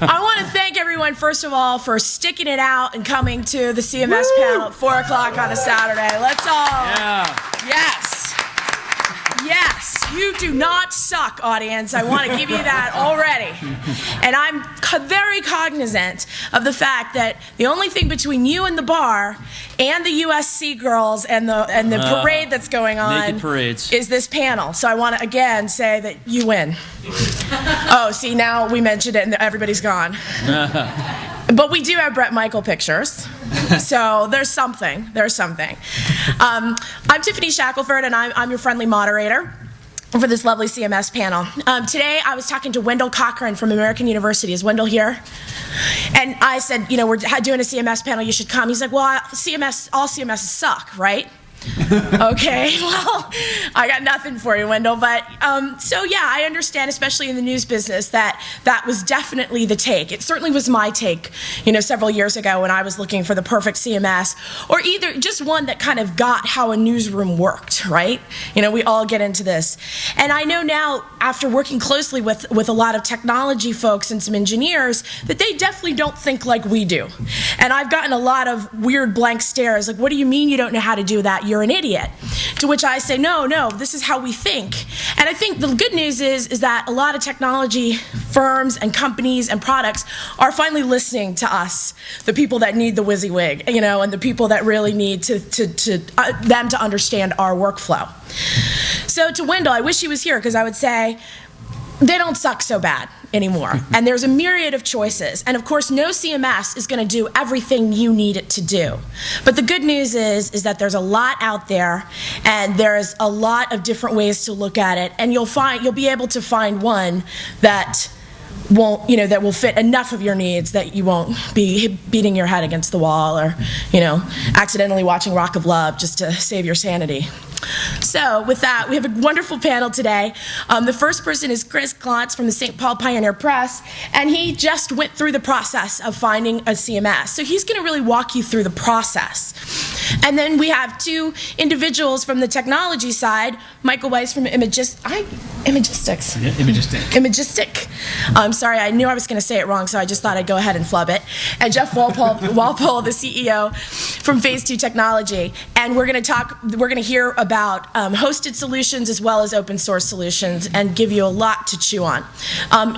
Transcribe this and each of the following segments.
I want to thank everyone, first of all, for sticking it out and coming to the CMS panel at 4 o'clock on a Saturday. Let's all. Yeah. Yes. Yes. You do not suck, audience. I want to give you that already. And I'm very cognizant of the fact that the only thing between you and the bar and the USC girls and the parade that's going on naked parades. Is this panel. So I want to, again, say that you win. Oh, see, now we mentioned it and everybody's gone. But we do have Bret Michael pictures, so there's something. There's something. I'm Tiffany Shackelford, and I'm your friendly moderator for this lovely CMS panel. Today, I was talking to Wendell Cochran from American University. Is Wendell here? And I said, you know, we're doing a CMS panel. You should come. He's like, well, all CMSs suck, right? Okay, well, I got nothing for you, Wendell, but so yeah, I understand, especially in the news business, that was definitely the take. It certainly was my take, you know, several years ago when I was looking for the perfect CMS, or either just one that kind of got how a newsroom worked, right? You know, we all get into this. And I know now, after working closely with a lot of technology folks and some engineers, that they definitely don't think like we do. And I've gotten a lot of weird blank stares, like, what do you mean you don't know how to do that? You're an idiot. To which I say, no, this is how we think. And I think the good news is that a lot of technology firms and companies and products are finally listening to us, the people that need the WYSIWYG, you know, and the people that really need them to understand our workflow. So to Wendell, I wish he was here, because I would say, they don't suck so bad anymore. And there's a myriad of choices. And of course, no CMS is going to do everything you need it to do. But the good news is that there's a lot out there, and there's a lot of different ways to look at it. And you'll be able to find one that won't, you know, that will fit enough of your needs that you won't be beating your head against the wall, or, you know, accidentally watching Rock of Love just to save your sanity. So with that, we have a wonderful panel today. The first person is Chris Clots from the St. Paul Pioneer Press, and he just went through the process of finding a CMS. So he's going to really walk you through the process. And then we have two individuals from the technology side, Michael Weiss from Imagistics. Yeah, Imagistic. I'm sorry, I knew I was going to say it wrong, so I just thought I'd go ahead and flub it. And Jeff Walpole, the CEO from Phase 2 Technology. And we're going to hear about hosted solutions as well as open source solutions, and give you a lot to chew on.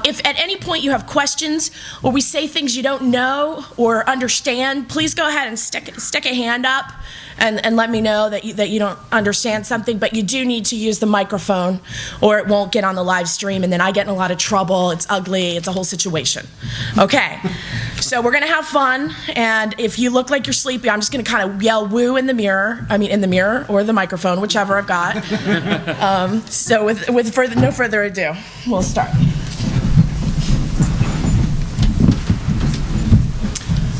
If at any point you have questions, or we say things you don't know or understand, please go ahead and stick a hand up and let me know that you don't understand something. But you do need to use the microphone, or it won't get on the live stream, and then I get in a lot of trouble. It's ugly. It's a whole situation. Okay, so we're going to have fun, and if you look like you're sleepy, I'm just going to kind of yell woo in the mirror or the microphone, whichever I've got. So with no further ado, we'll start.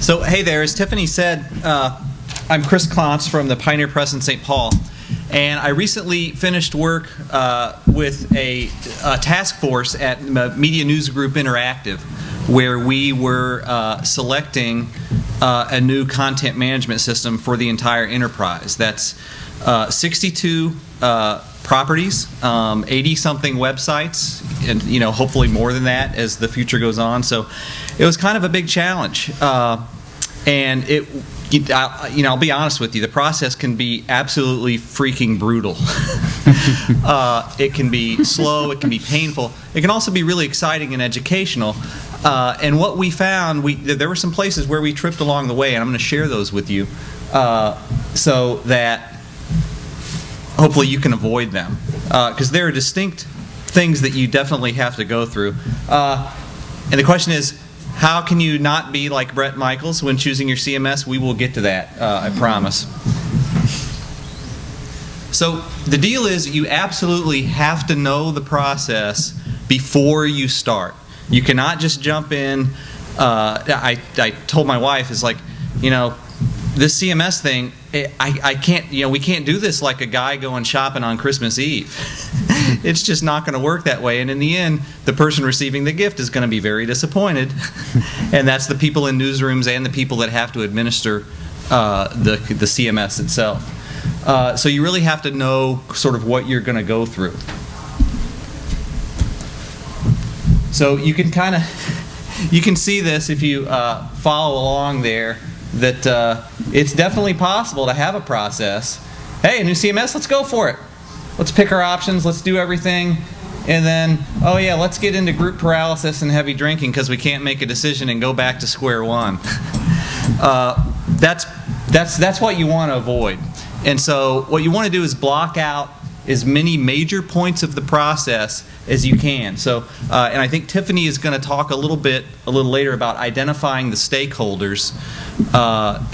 So hey there, as Tiffany said, I'm Chris Clots from the Pioneer Press in St. Paul, and I recently finished work with a task force at Media News Group Interactive, where we were selecting a new content management system for the entire enterprise. That's 62 properties, 80-something websites, and hopefully more than that as the future goes on. So it was kind of a big challenge, and I'll be honest with you, the process can be absolutely freaking brutal. It can be slow, it can be painful, it can also be really exciting and educational. And what we found, there were some places where we tripped along the way, and I'm going to share those with you so that hopefully you can avoid them. Because there are distinct things that you definitely have to go through. And the question is, how can you not be like Bret Michaels when choosing your CMS? We will get to that, I promise. So the deal is, you absolutely have to know the process before you start. You cannot just jump in. I told my wife, it's like, this CMS thing, I can't, we can't do this like a guy going shopping on Christmas Eve. It's just not going to work that way. And in the end, the person receiving the gift is going to be very disappointed. And that's the people in newsrooms and the people that have to administer the CMS itself. So you really have to know sort of what you're going to go through. So you can kind of you can see this if you follow along there, that it's definitely possible to have a process. Hey, a new CMS, let's go for it. Let's pick our options, let's do everything, and then, oh yeah, let's get into group paralysis and heavy drinking because we can't make a decision and go back to square one. That's what you want to avoid. And so what you want to do is block out as many major points of the process as you can. So, and I think Tiffany is going to talk a little later about identifying the stakeholders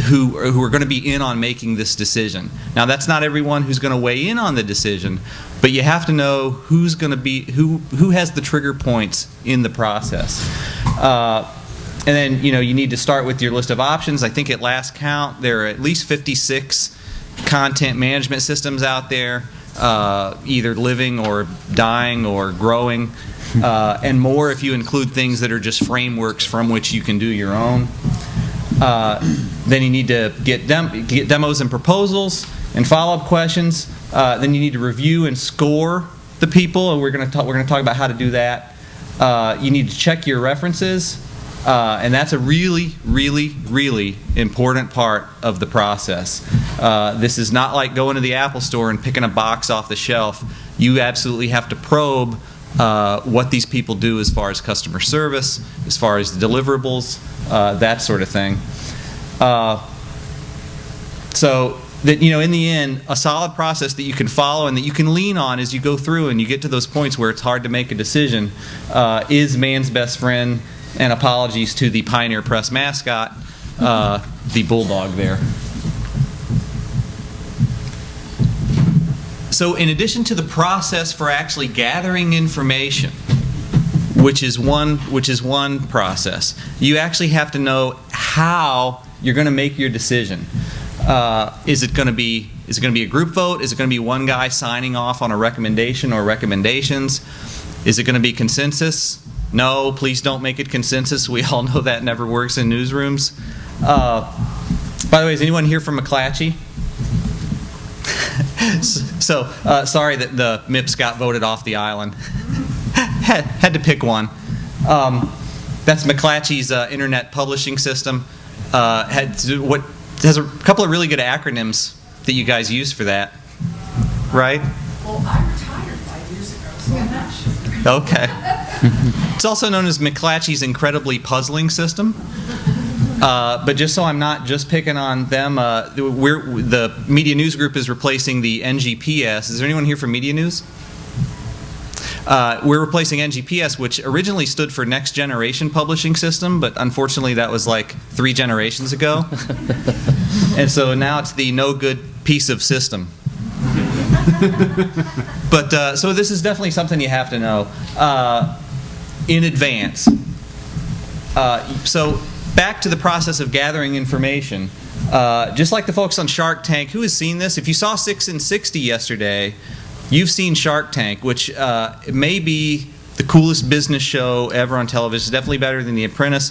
who are going to be in on making this decision. Now, that's not everyone who's going to weigh in on the decision, but you have to know who's going to be who has the trigger points in the process. And then you need to start with your list of options. I think at last count there are at least 56 content management systems out there. Either living or dying or growing, and more if you include things that are just frameworks from which you can do your own. Then you need to get demos and proposals and follow-up questions. Then you need to review and score the people, and we're going to talk about how to do that. You need to check your references. And that's a really, really, really important part of the process. This is not like going to the Apple Store and picking a box off the shelf. You absolutely have to probe what these people do as far as customer service, as far as the deliverables, that sort of thing. So that, in the end, a solid process that you can follow and that you can lean on as you go through and you get to those points where it's hard to make a decision is man's best friend. And apologies to the Pioneer Press mascot, the bulldog there. So in addition to the process for actually gathering information, which is one process, you actually have to know how you're going to make your decision. Is it going to be a group vote? Is it going to be one guy signing off on a recommendation or recommendations? Is it going to be consensus? No, please don't make it consensus. We all know that never works in newsrooms. By the way, is anyone here from McClatchy? So, sorry that the MIPS got voted off the island. had to pick one. That's McClatchy's internet publishing system. Has a couple of really good acronyms that you guys use for that, right? Well, I retired 5 years ago, so I'm not sure. Okay. It's also known as McClatchy's incredibly puzzling system. But just so I'm not just picking on them, the Media News Group is replacing the NGPS. Is there anyone here from Media News? We're replacing NGPS, which originally stood for Next Generation Publishing System, but unfortunately that was like 3 generations ago. And so now it's the no good piece of system. But so this is definitely something you have to know in advance. So back to the process of gathering information. Just like the folks on Shark Tank, who has seen this? If you saw 6 in 60 yesterday, you've seen Shark Tank, which may be the coolest business show ever on television. It's definitely better than The Apprentice.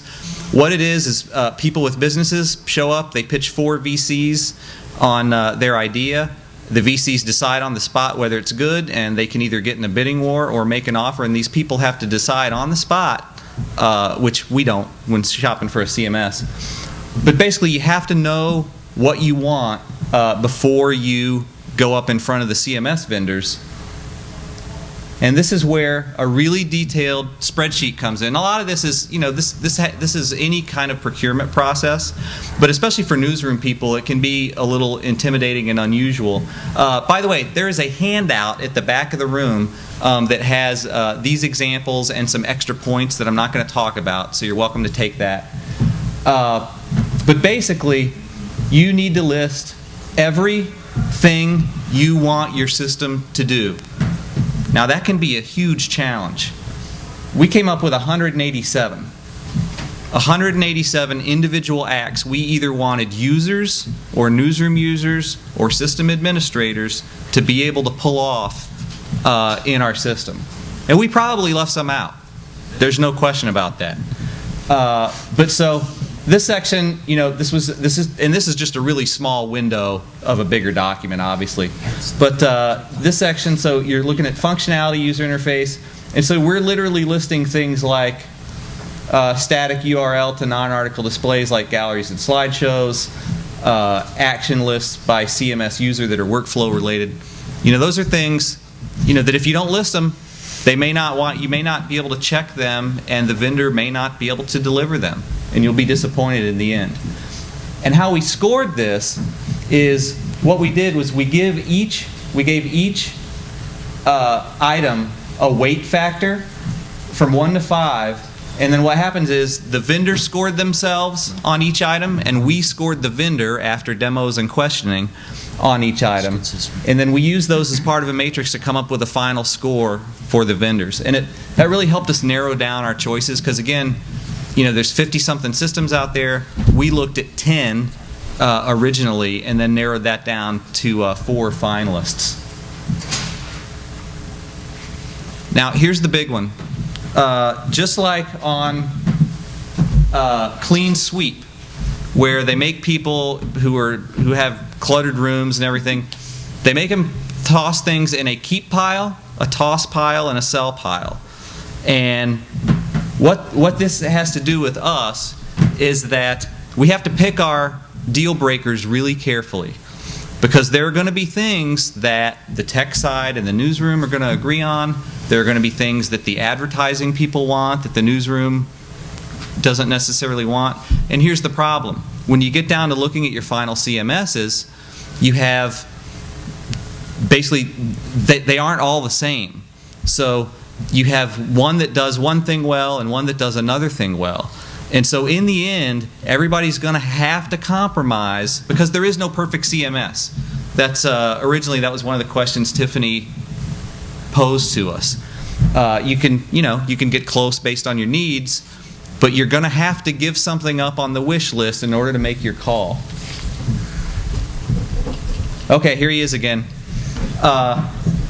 What it is people with businesses show up, they pitch 4 VCs on their idea. The VCs decide on the spot whether it's good, and they can either get in a bidding war or make an offer, and these people have to decide on the spot, which we don't when shopping for a CMS. But basically, you have to know what you want before you go up in front of the CMS vendors. And this is where a really detailed spreadsheet comes in. A lot of this is, this is any kind of procurement process, but especially for newsroom people, it can be a little intimidating and unusual. By the way, there is a handout at the back of the room that has these examples and some extra points that I'm not going to talk about, so you're welcome to take that. But basically, you need to list everything you want your system to do. Now that can be a huge challenge. We came up with 187. 187 individual acts we either wanted users or newsroom users or system administrators to be able to pull off in our system. And we probably left some out. There's no question about that. But so this section, this is just a really small window of a bigger document, obviously. But this section, so you're looking at functionality, user interface, and so we're literally listing things like static URL to non-article displays like galleries and slideshows, action lists by CMS user that are workflow related. Those are things, that if you don't list them, you may not be able to check them, and the vendor may not be able to deliver them, and you'll be disappointed in the end. And how we scored this is, what we did was we gave each item a weight factor from 1 to 5, and then what happens is the vendor scored themselves on each item, and we scored the vendor after demos and questioning on each item. And then we use those as part of a matrix to come up with a final score for the vendors. And that really helped us narrow down our choices, because again, there's 50-something systems out there. We looked at 10 originally, and then narrowed that down to 4 finalists. Now, here's the big one. Just like on Clean Sweep, where they make people who have cluttered rooms and everything, they make them toss things in a keep pile, a toss pile, and a sell pile. And what this has to do with us is that we have to pick our deal breakers really carefully, because there are going to be things that the tech side and the newsroom are going to agree on. There are going to be things that the advertising people want that the newsroom doesn't necessarily want. And here's the problem. When you get down to looking at your final CMSs, you have basically, they aren't all the same. So you have one that does one thing well and one that does another thing well. And so in the end, everybody's going to have to compromise, because there is no perfect CMS. That's originally that was one of the questions Tiffany posed to us. You can get close based on your needs, but you're going to have to give something up on the wish list in order to make your call. Okay, here he is again.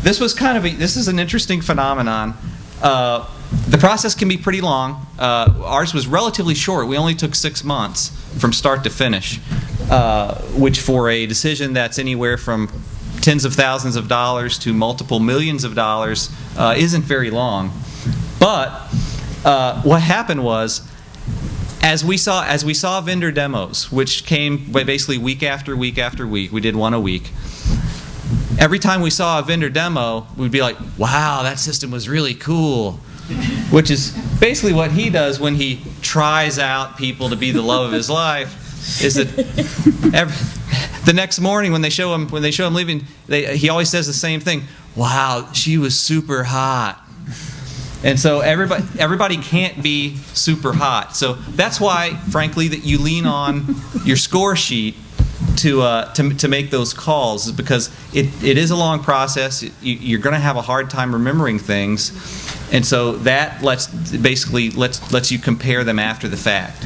This is an interesting phenomenon. The process can be pretty long. Ours was relatively short. We only took 6 months from start to finish, which for a decision that's anywhere from tens of thousands of dollars to multiple millions of dollars isn't very long. But what happened was, as we saw vendor demos, which came basically week after week after week, we did one a week. Every time we saw a vendor demo, we'd be like, wow, that system was really cool. Which is basically what he does when he tries out people to be the love of his life, is that the next morning when they show him leaving, he always says the same thing. Wow, she was super hot. And so everybody can't be super hot. So that's why, frankly, that you lean on your score sheet to make those calls, is because it is a long process. You're going to have a hard time remembering things, and so that lets you compare them after the fact.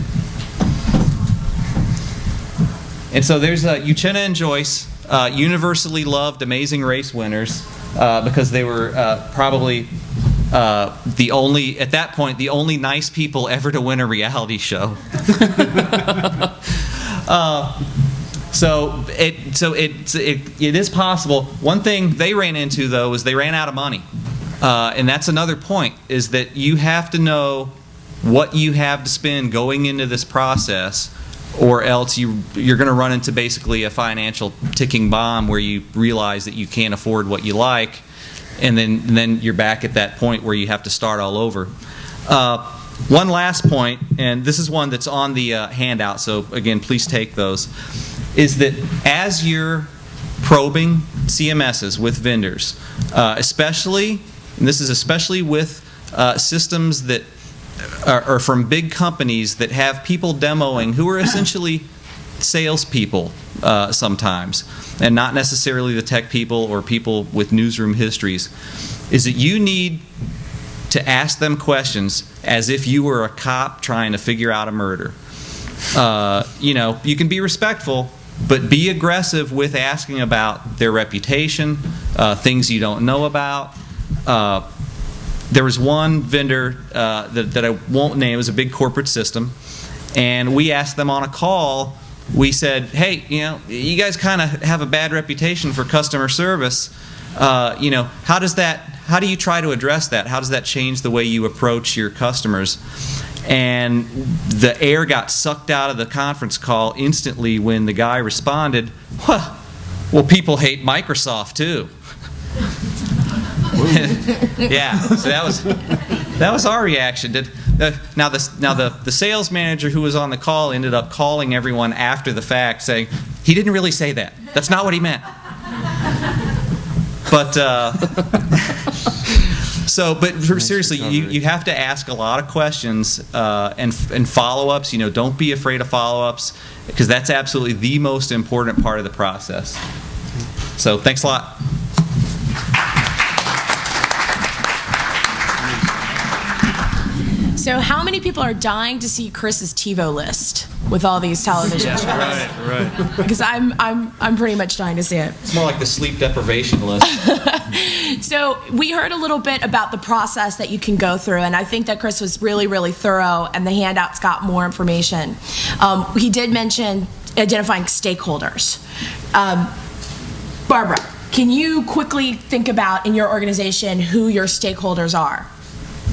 And so there's Uchenna and Joyce, universally loved Amazing Race winners, because they were probably the only nice people ever to win a reality show. So it is possible. One thing they ran into, though, is they ran out of money, and that's another point, is that you have to know what you have to spend going into this process, or else you're going to run into basically a financial ticking bomb where you realize that you can't afford what you like, and then you're back at that point where you have to start all over. One last point, and this is one that's on the handout, so again, please take those, is that as you're probing CMSs with vendors, especially, and this is especially with systems that are from big companies that have people demoing who are essentially salespeople sometimes, and not necessarily the tech people or people with newsroom histories, is that you need to ask them questions as if you were a cop trying to figure out a murder. You can be respectful, but be aggressive with asking about their reputation, things you don't know about. There was one vendor that I won't name. It was a big corporate system, and we asked them on a call. We said, "Hey, you guys kind of have a bad reputation for customer service. How do you try to address that? How does that change the way you approach your customers?" and the air got sucked out of the conference call instantly when the guy responded, well, people hate Microsoft too. Yeah, so that was our reaction. Now the sales manager who was on the call ended up calling everyone after the fact saying, he didn't really say that. That's not what he meant. But seriously, you have to ask a lot of questions and follow-ups. Don't be afraid of follow-ups, because that's absolutely the most important part of the process. So thanks a lot. So how many people are dying to see Chris's TiVo list with all these television shows? Right. Because I'm pretty much dying to see it. It's more like the sleep deprivation list. So we heard a little bit about the process that you can go through, and I think that Chris was really, really thorough, and the handouts got more information. He did mention identifying stakeholders. Barbara, can you quickly think about in your organization who your stakeholders are?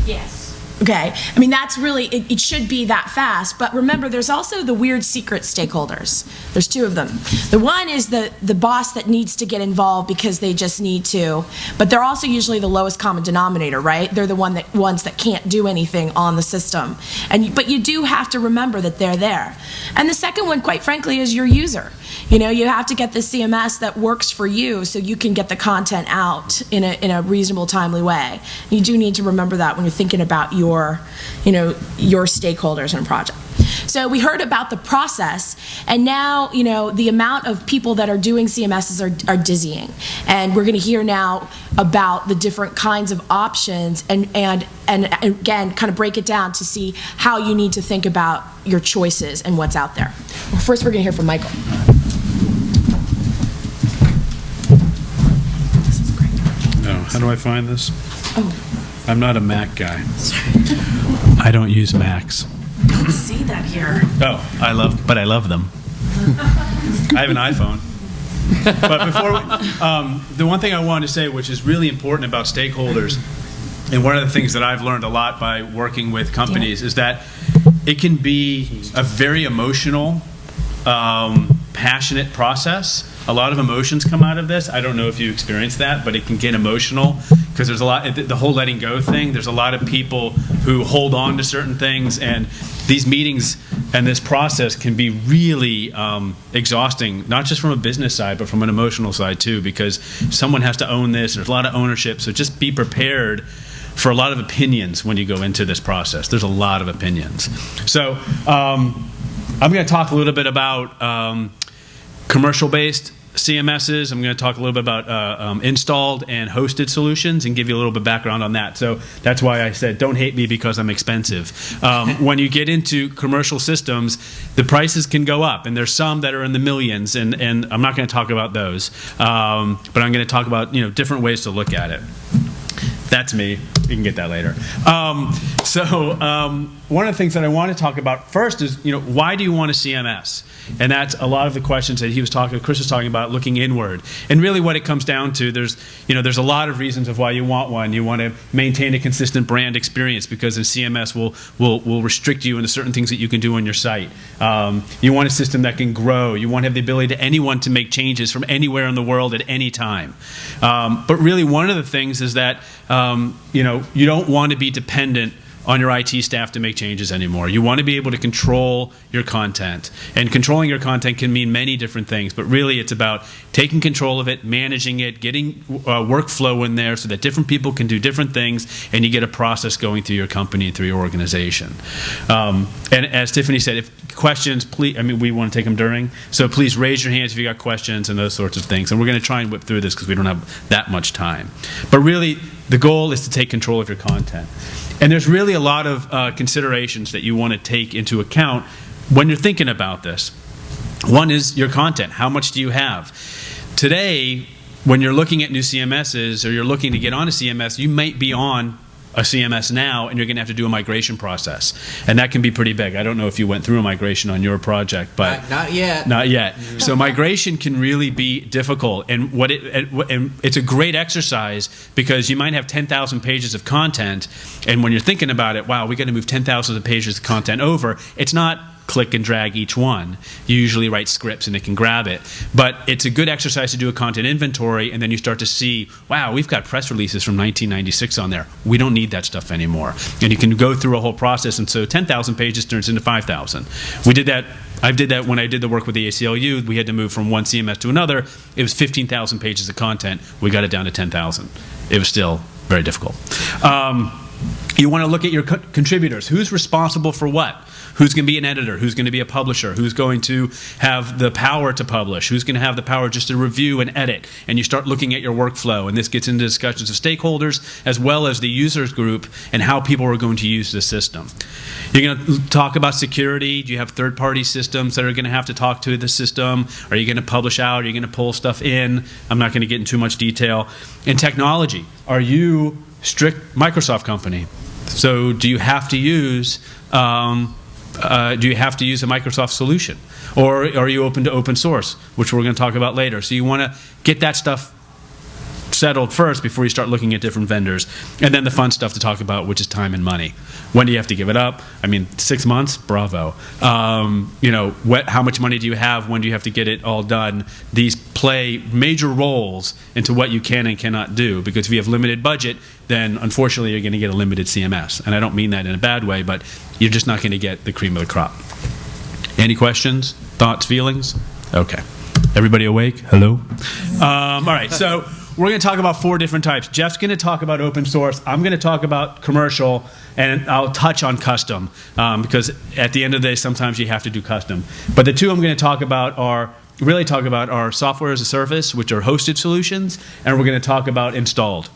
Yes. Okay, I mean, that's really, it should be that fast, but remember, there's also the weird secret stakeholders. There's two of them. The one is the boss that needs to get involved because they just need to, but they're also usually the lowest common denominator, right? They're the ones that can't do anything on the system. But you do have to remember that they're there. And the second one, quite frankly, is your user. You have to get the CMS that works for you so you can get the content out in a reasonable, timely way. You do need to remember that when you're thinking about your stakeholders in a project. So we heard about the process, and now, the amount of people that are doing CMSs are dizzying. And we're going to hear now about the different kinds of options and again, kind of break it down to see how you need to think about your choices and what's out there. Well, first, we're going to hear from Michael. How do I find this? Oh. I'm not a Mac guy. I don't use Macs. I don't see that here. Oh, I love them. I have an iPhone. But before the one thing I wanted to say, which is really important about stakeholders, and one of the things that I've learned a lot by working with companies, is that it can be a very emotional, passionate process. A lot of emotions come out of this. I don't know if you experience that, but it can get emotional because there's a lot, the whole letting go thing, there's a lot of people who hold on to certain things, and these meetings and this process can be really exhausting, not just from a business side, but from an emotional side too, because someone has to own this. There's a lot of ownership, so just be prepared for a lot of opinions when you go into this process. There's a lot of opinions. So I'm going to talk a little bit about commercial-based CMSs. I'm going to talk a little bit about installed and hosted solutions and give you a little bit of background on that. So that's why I said don't hate me because I'm expensive. When you get into commercial systems, the prices can go up, and there's some that are in the millions, and I'm not going to talk about those, but I'm going to talk about different ways to look at it. That's me. You can get that later. One of the things that I want to talk about first is, why do you want a CMS? And that's a lot of the questions that Chris was talking about, looking inward. And really what it comes down to, there's a lot of reasons of why you want one. You want to maintain a consistent brand experience because a CMS will restrict you into certain things that you can do on your site. You want a system that can grow. You want to have the ability to anyone to make changes from anywhere in the world at any time. But really one of the things is that you don't want to be dependent on your IT staff to make changes anymore. You want to be able to control your content. And controlling your content can mean many different things, but really it's about taking control of it, managing it, getting workflow in there so that different people can do different things, and you get a process going through your company and through your organization. And as Tiffany said, if questions, please, we want to take them during, so please raise your hands if you got questions and those sorts of things. And we're going to try and whip through this because we don't have that much time. But really, the goal is to take control of your content. And there's really a lot of considerations that you want to take into account when you're thinking about this. One is your content. How much do you have? Today, when you're looking at new CMSs or you're looking to get on a CMS, you might be on a CMS now, and you're going to have to do a migration process, and that can be pretty big. I don't know if you went through a migration on your project, but Not yet. not yet. So migration can really be difficult, and and it's a great exercise because you might have 10,000 pages of content, and when you're thinking about it, wow, we got to move 10,000 pages of content over. It's not click and drag each one. You usually write scripts and it can grab it. But it's a good exercise to do a content inventory, and then you start to see, wow, we've got press releases from 1996 on there. We don't need that stuff anymore. And you can go through a whole process, and so 10,000 pages turns into 5,000. We did that. I did that when I did the work with the ACLU. We had to move from one CMS to another. It was 15,000 pages of content. We got it down to 10,000. It was still very difficult. You want to look at your contributors. Who's responsible for what? Who's going to be an editor? Who's going to be a publisher? Who's going to have the power to publish? Who's going to have the power just to review and edit? And you start looking at your workflow, and this gets into discussions of stakeholders as well as the users group and how people are going to use the system. You're going to talk about security. Do you have third-party systems that are going to have to talk to the system? Are you going to publish out? Are you going to pull stuff in? I'm not going to get into too much detail. In technology, are you strict Microsoft company? So do you have to use a Microsoft solution, or are you open to open source, which we're going to talk about later? So you want to get that stuff settled first before you start looking at different vendors, and then the fun stuff to talk about, which is time and money. When do you have to give it up? I mean, 6 months, bravo. You know, how much money do you have? When do you have to get it all done? These play major roles into what you can and cannot do, because if you have limited budget, then unfortunately you're going to get a limited CMS. And I don't mean that in a bad way, but you're just not going to get the cream of the crop. Any questions, thoughts, feelings? Okay. Everybody awake? Hello? All right, so we're going to talk about 4 different types. Jeff's going to talk about open source. I'm going to talk about commercial, and I'll touch on custom, because at the end of the day, sometimes you have to do custom. But the 2 I'm going to talk about are software as a service, which are hosted solutions, and we're going to talk about installed.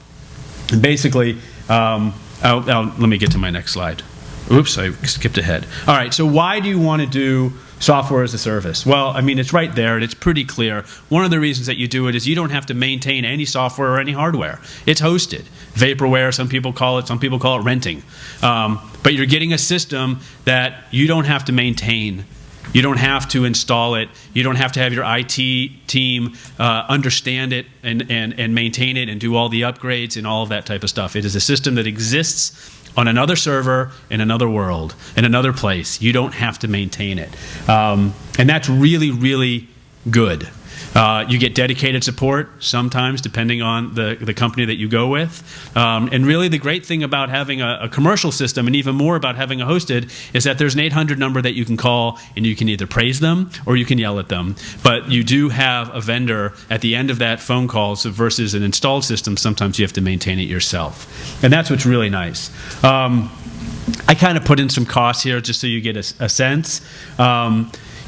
And basically, let me get to my next slide. Oops, I skipped ahead. All right, so why do you want to do software as a service? Well, I mean, it's right there and it's pretty clear. One of the reasons that you do it is you don't have to maintain any software or any hardware. It's hosted. Vaporware, some people call it renting. But you're getting a system that you don't have to maintain. You don't have to install it. You don't have to have your IT team understand it and maintain it and do all the upgrades and all of that type of stuff. It is a system that exists on another server in another world, in another place. You don't have to maintain it. And that's really, really good. You get dedicated support sometimes, depending on the company that you go with. And really the great thing about having a commercial system, and even more about having a hosted, is that there's an 800 number that you can call, and you can either praise them or you can yell at them. But you do have a vendor at the end of that phone call, so versus an installed system, sometimes you have to maintain it yourself. And that's what's really nice. I kind of put in some costs here just so you get a sense.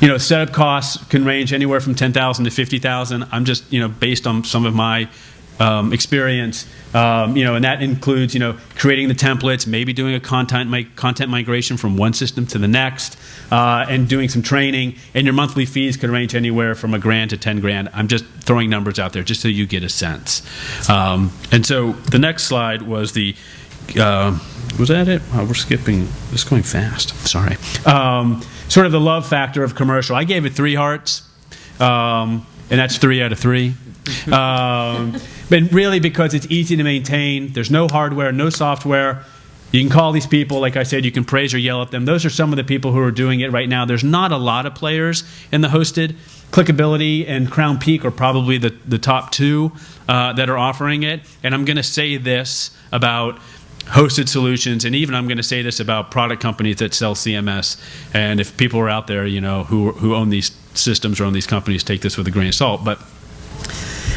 You know, setup costs can range anywhere from $10,000 to $50,000. I'm just, based on some of my experience, and that includes, creating the templates, maybe doing a content migration from one system to the next, and doing some training. And your monthly fees could range anywhere from $1,000 to $10,000. I'm just throwing numbers out there just so you get a sense. And so the next slide was the. Was that it? Oh, we're skipping. It's going fast. Sorry. Sort of the love factor of commercial. I gave it 3 hearts, and that's 3 out of 3. But really, because it's easy to maintain, there's no hardware, no software. You can call these people, like I said, you can praise or yell at them. Those are some of the people who are doing it right now. There's not a lot of players in the hosted. Clickability and Crown Peak are probably the top 2 that are offering it. And I'm going to say this about hosted solutions, and even I'm going to say this about product companies that sell CMS. And if people are out there, who own these systems or own these companies, take this with a grain of salt. But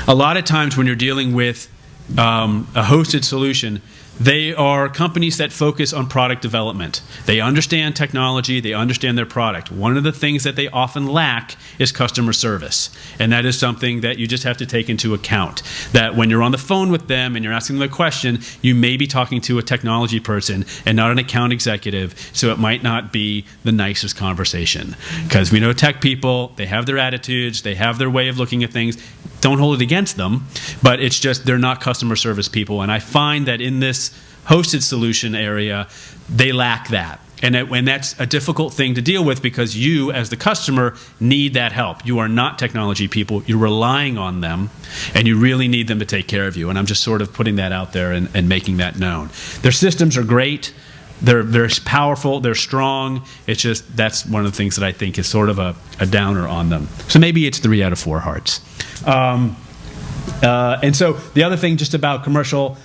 a lot of times when you're dealing with a hosted solution, they are companies that focus on product development. They understand technology, they understand their product. One of the things that they often lack is customer service. And that is something that you just have to take into account. That when you're on the phone with them and you're asking them a question, you may be talking to a technology person and not an account executive, so it might not be the nicest conversation. Because we know tech people, they have their attitudes, they have their way of looking at things. Don't hold it against them, but it's just they're not customer service people. And I find that in this hosted solution area, they lack that. And that's a difficult thing to deal with because you, as the customer, need that help. You are not technology people. You're relying on them, and you really need them to take care of you. And I'm just sort of putting that out there and making that known. Their systems are great. They're powerful. They're strong. It's just that's one of the things that I think is sort of a downer on them. So maybe it's 3 out of 4 hearts. And so the other thing just about commercial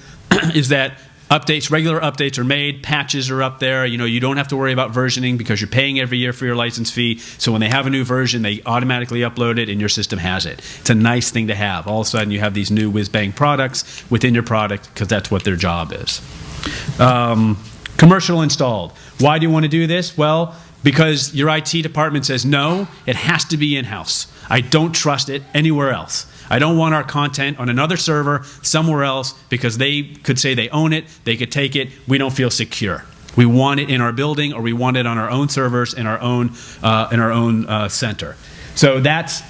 is that regular updates are made, patches are up there. You don't have to worry about versioning because you're paying every year for your license fee. So when they have a new version, they automatically upload it and your system has it. It's a nice thing to have. All of a sudden you have these new whiz-bang products within your product because that's what their job is. Commercial installed. Why do you want to do this? Well, because your IT department says, no, it has to be in-house. I don't trust it anywhere else. I don't want our content on another server somewhere else because they could say they own it, they could take it, we don't feel secure. We want it in our building or we want it on our own servers in our own center. So that's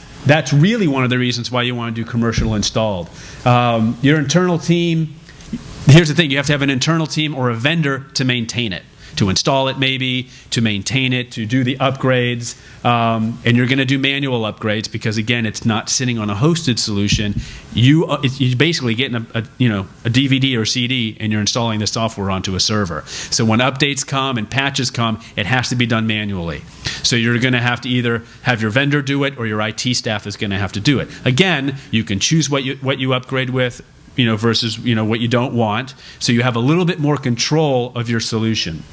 really one of the reasons why you want to do commercial installed. Your internal team, here's the thing, you have to have an internal team or a vendor to maintain it. To install it maybe, to maintain it, to do the upgrades, and you're going to do manual upgrades because again, it's not sitting on a hosted solution. You're basically getting a DVD or CD and you're installing the software onto a server. So when updates come and patches come, it has to be done manually. So you're going to have to either have your vendor do it or your IT staff is going to have to do it. Again, you can choose what you upgrade with, versus what you don't want. So you have a little bit more control of your solution.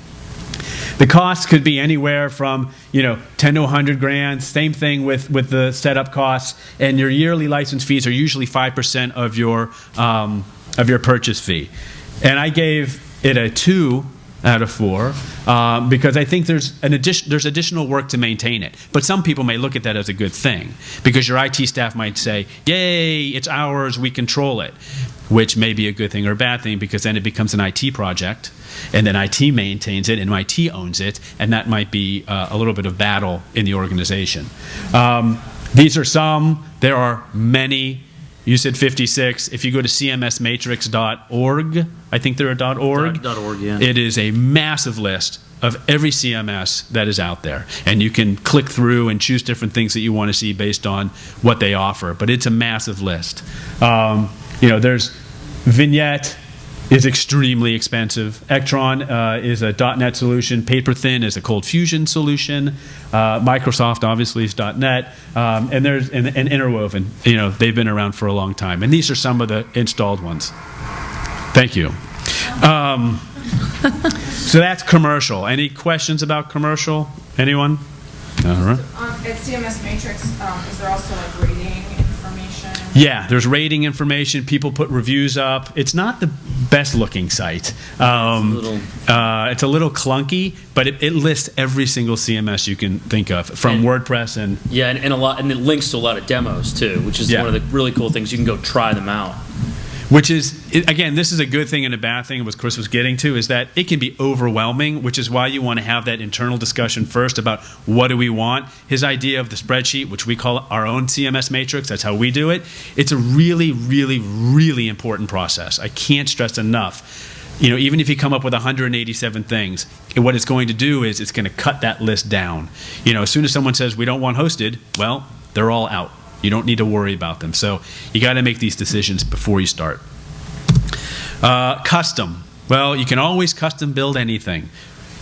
The cost could be anywhere from 10 to 100 grand. Same thing with the setup costs, and your yearly license fees are usually 5% of your purchase fee. And I gave it a 2 out of 4 because I think there's additional work to maintain it. But some people may look at that as a good thing because your IT staff might say, "Yay, it's ours, we control it," which may be a good thing or a bad thing because then it becomes an IT project. And then IT maintains it and IT owns it, and that might be a little bit of battle in the organization. These are some. There are many. You said 56. If you go to cmsmatrix.org, I think they're a .org. .org, yeah. It is a massive list of every CMS that is out there. And you can click through and choose different things that you want to see based on what they offer. But it's a massive list. There's Vignette is extremely expensive. Ectron is a .NET solution. Paperthin is a Cold Fusion solution. Microsoft obviously is .NET. And there's and Interwoven. They've been around for a long time. And these are some of the installed ones. Thank you. So that's commercial. Any questions about commercial? Anyone? All right. At CMS Matrix, is there also like rating information? Yeah, there's rating information. People put reviews up. It's not the best looking site. It's a little clunky, but it lists every single CMS you can think of from WordPress and and it links to a lot of demos too, which is one of the really cool things. You can go try them out. Which is, again, this is a good thing and a bad thing, what Chris was getting to, is that it can be overwhelming, which is why you want to have that internal discussion first about what do we want. His idea of the spreadsheet, which we call our own CMS matrix, that's how we do it. It's a really, really, really important process. I can't stress enough. Even if you come up with 187 things, what it's going to do is it's going to cut that list down. As soon as someone says we don't want hosted, well, they're all out. You don't need to worry about them. So you got to make these decisions before you start. Custom. Well, you can always custom build anything.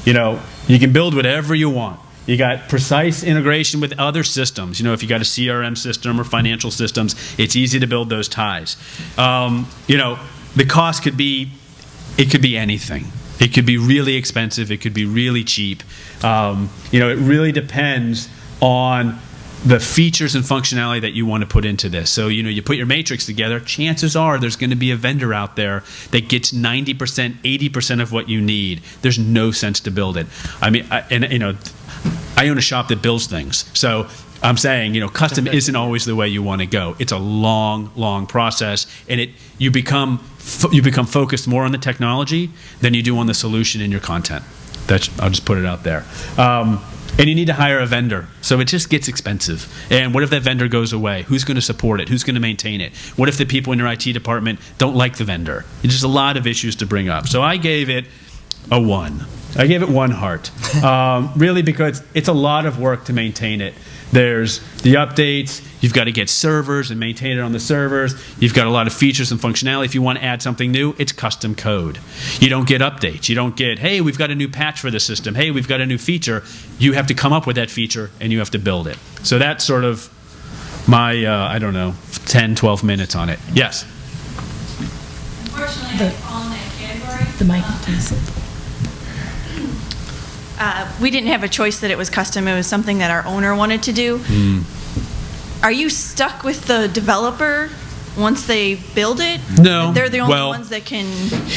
You can build whatever you want. You got precise integration with other systems. If you got a CRM system or financial systems, it's easy to build those ties. The cost could be anything. It could be really expensive. It could be really cheap. It really depends on the features and functionality that you want to put into this. So, you put your matrix together, chances are there's going to be a vendor out there that gets 90%, 80% of what you need. There's no sense to build it. I mean, I own a shop that builds things. So I'm saying, custom isn't always the way you want to go. It's a long, long process, and you become focused more on the technology than you do on the solution in your content. I'll just put it out there. And you need to hire a vendor. So it just gets expensive. And what if that vendor goes away? Who's going to support it? Who's going to maintain it? What if the people in your IT department don't like the vendor? It's just a lot of issues to bring up. So I gave it a 1. I gave it 1 heart. Really because it's a lot of work to maintain it. There's the updates. You've got to get servers and maintain it on the servers. You've got a lot of features and functionality. If you want to add something new, it's custom code. You don't get updates. You don't get, hey, we've got a new patch for the system. Hey, we've got a new feature. You have to come up with that feature, and you have to build it. So that's sort of my, I don't know, 10, 12 minutes on it. Yes? Unfortunately, on that category, The mic, please. we didn't have a choice that it was custom. It was something that our owner wanted to do. Are you stuck with the developer once they build it? No. They're the only Well, ones that can.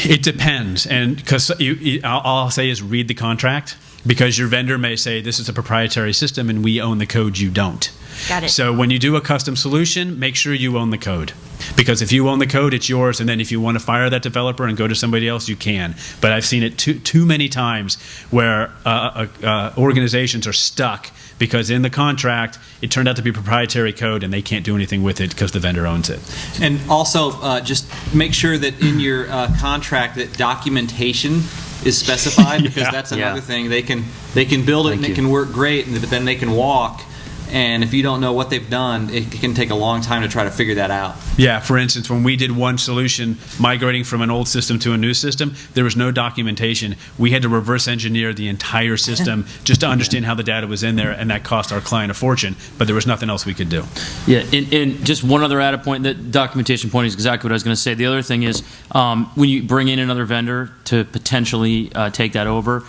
It depends, and because all I'll say is read the contract, because your vendor may say this is a proprietary system and we own the code, you don't. Got it. So when you do a custom solution, make sure you own the code, because if you own the code, it's yours, and then if you want to fire that developer and go to somebody else, you can. But I've seen it too many times where organizations are stuck because in the contract it turned out to be proprietary code and they can't do anything with it because the vendor owns it. And also, just make sure that in your contract that documentation is specified, because Yeah. that's another Yeah. thing. They can build it and Thank it you. can work great, but then they can walk. And if you don't know what they've done, it can take a long time to try to figure that out. Yeah, for instance, when we did one solution migrating from an old system to a new system, there was no documentation. We had to reverse engineer the entire system just to understand how the data was in there, and that cost our client a fortune, but there was nothing else we could do. Yeah, and just one other added point, that documentation point is exactly what I was going to say. The other thing is, when you bring in another vendor to potentially take that over,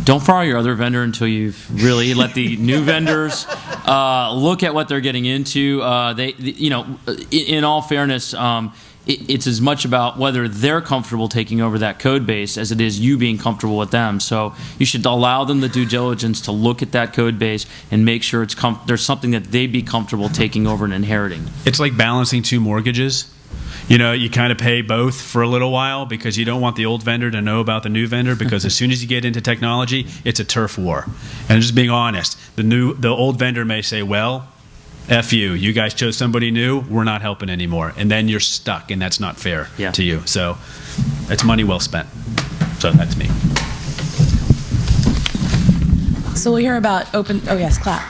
don't fire your other vendor until you've really let the new vendors look at what they're getting into. In all fairness, it's as much about whether they're comfortable taking over that code base as it is you being comfortable with them. So you should allow them the due diligence to look at that code base and make sure there's something that they'd be comfortable taking over and inheriting. It's like balancing 2 mortgages. You know, you kind of pay both for a little while because you don't want the old vendor to know about the new vendor, because as soon as you get into technology, it's a turf war. And just being honest, the old vendor may say, well, F you, you guys chose somebody new, we're not helping anymore. And then you're stuck, and that's not fair to you. So it's money well spent. So that's me. So we'll hear about open, oh yes, clap.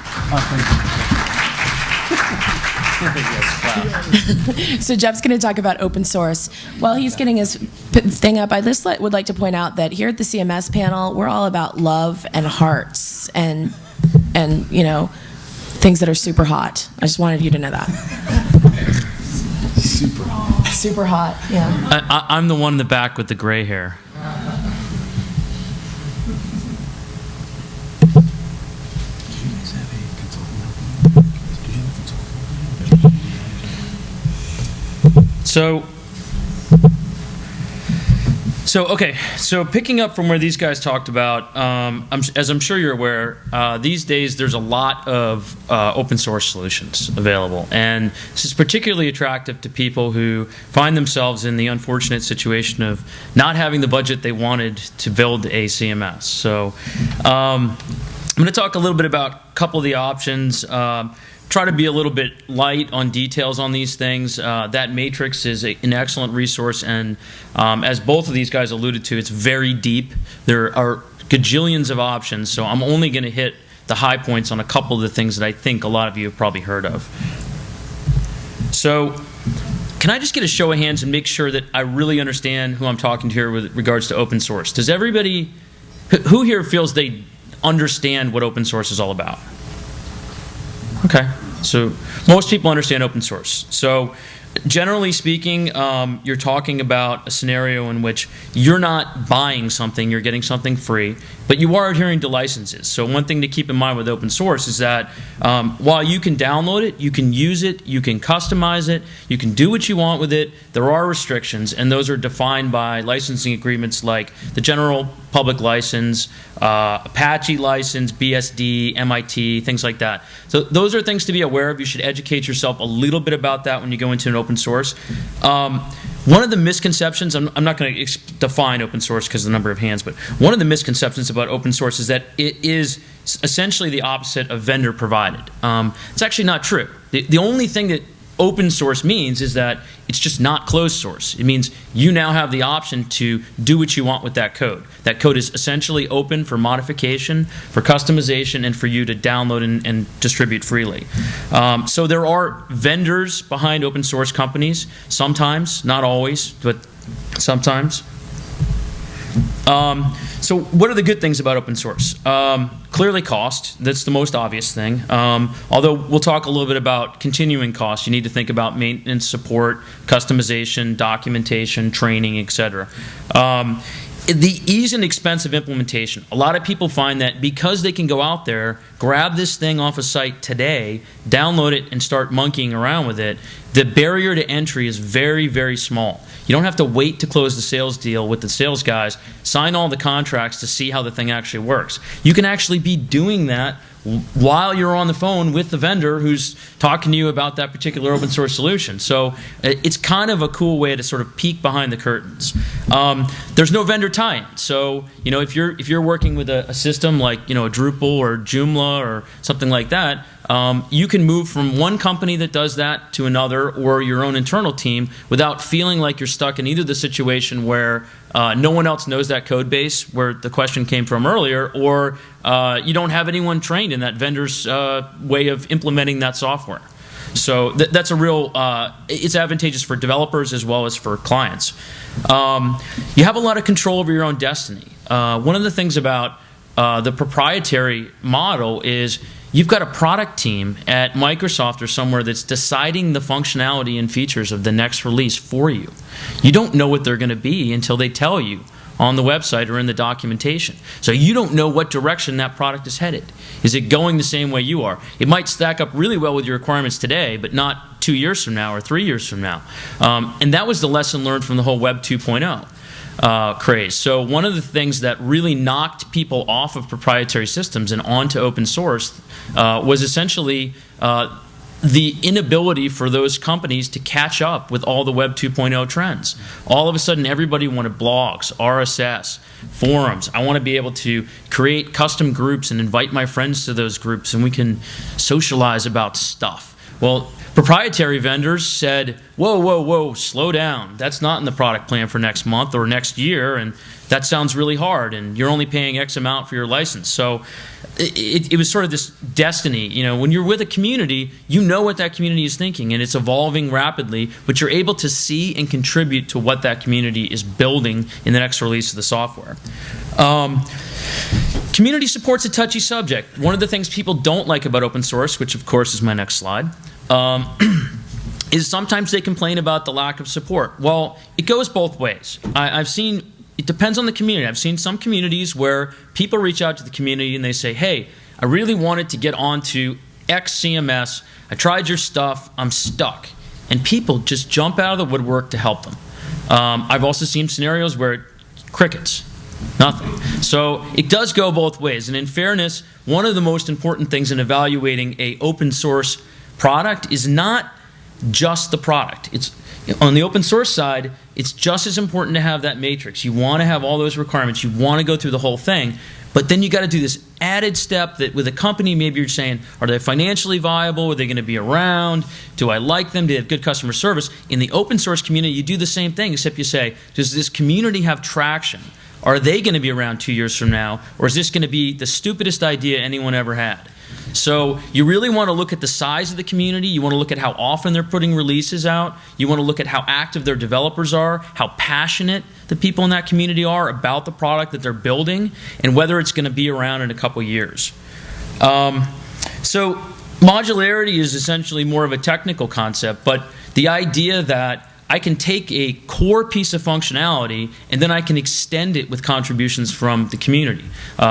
So Jeff's going to talk about open source. While he's getting his thing up, I just would like to point out that here at the CMS panel, we're all about love and hearts and you know, things that are super hot. I just wanted you to know that. Super hot. Super hot, yeah. I'm the one in the back with the gray hair. So picking up from where these guys talked about, as I'm sure you're aware, these days there's a lot of open source solutions available, and this is particularly attractive to people who find themselves in the unfortunate situation of not having the budget they wanted to build a CMS. So I'm going to talk a little bit about a couple of the options. Try to be a little bit light on details on these things. That matrix is an excellent resource, and as both of these guys alluded to, it's very deep. There are gajillions of options, so I'm only going to hit the high points on a couple of the things that I think a lot of you have probably heard of. So can I just get a show of hands and make sure that I really understand who I'm talking to here with regards to open source? Does everybody, who here feels they understand what open source is all about? Okay, so most people understand open source. So generally speaking, you're talking about a scenario in which you're not buying something, you're getting something free, but you are adhering to licenses. So one thing to keep in mind with open source is that while you can download it, you can use it, you can customize it, you can do what you want with it, there are restrictions, and those are defined by licensing agreements like the General Public License, Apache License, BSD, MIT, things like that. So those are things to be aware of. You should educate yourself a little bit about that when you go into an open source. One of the misconceptions, I'm not going to define open source because of the number of hands, but one of the misconceptions about open source is that it is essentially the opposite of vendor provided. It's actually not true. The only thing that open source means is that it's just not closed source. It means you now have the option to do what you want with that code. That code is essentially open for modification, for customization, and for you to download and distribute freely. So there are vendors behind open source companies, sometimes, not always, but sometimes. So what are the good things about open source? Clearly cost. That's the most obvious thing. Although we'll talk a little bit about continuing costs. You need to think about maintenance, support, customization, documentation, training, etc. The ease and expense of implementation. A lot of people find that because they can go out there, grab this thing off a site today, download it, and start monkeying around with it, the barrier to entry is very, very small. You don't have to wait to close the sales deal with the sales guys, sign all the contracts to see how the thing actually works. You can actually be doing that while you're on the phone with the vendor who's talking to you about that particular open source solution. So it's kind of a cool way to sort of peek behind the curtains. There's no vendor tie-in. So if you're working with a system like a Drupal or Joomla or something like that, you can move from one company that does that to another or your own internal team without feeling like you're stuck in either the situation where no one else knows that code base where the question came from earlier, or you don't have anyone trained in that vendor's way of implementing that software. So that's a real, it's advantageous for developers as well as for clients. You have a lot of control over your own destiny. One of the things about the proprietary model is you've got a product team at Microsoft or somewhere that's deciding the functionality and features of the next release for you. You don't know what they're going to be until they tell you on the website or in the documentation. So you don't know what direction that product is headed. Is it going the same way you are? It might stack up really well with your requirements today, but not 2 years from now or 3 years from now. And that was the lesson learned from the whole Web 2.0. Craze. So one of the things that really knocked people off of proprietary systems and onto open source was essentially the inability for those companies to catch up with all the Web 2.0 trends. All of a sudden, everybody wanted blogs, RSS, forums. I want to be able to create custom groups and invite my friends to those groups, and we can socialize about stuff. Well, proprietary vendors said, whoa, whoa, whoa, slow down. That's not in the product plan for next month or next year, and that sounds really hard, and you're only paying X amount for your license. So it was sort of this destiny. When you're with a community, you know what that community is thinking, and it's evolving rapidly, but you're able to see and contribute to what that community is building in the next release of the software. Community support's a touchy subject. One of the things people don't like about open source, which of course is my next slide, is sometimes they complain about the lack of support. Well, it goes both ways. I've seen, it depends on the community. I've seen some communities where people reach out to the community and they say, hey, I really wanted to get onto X CMS. I tried your stuff. I'm stuck. And people just jump out of the woodwork to help them. I've also seen scenarios where crickets. Nothing. So it does go both ways. And in fairness, one of the most important things in evaluating an open source product is not just the product. It's on the open source side, it's just as important to have that matrix. You want to have all those requirements. You want to go through the whole thing. But then you got to do this added step that with a company, maybe you're saying, are they financially viable? Are they going to be around? Do I like them? Do they have good customer service? In the open source community, you do the same thing, except you say, does this community have traction? Are they going to be around 2 years from now? Or is this going to be the stupidest idea anyone ever had? So you really want to look at the size of the community. You want to look at how often they're putting releases out. You want to look at how active their developers are, how passionate the people in that community are about the product that they're building, and whether it's going to be around in a couple years. So modularity is essentially more of a technical concept, but the idea that I can take a core piece of functionality and then I can extend it with contributions from the community.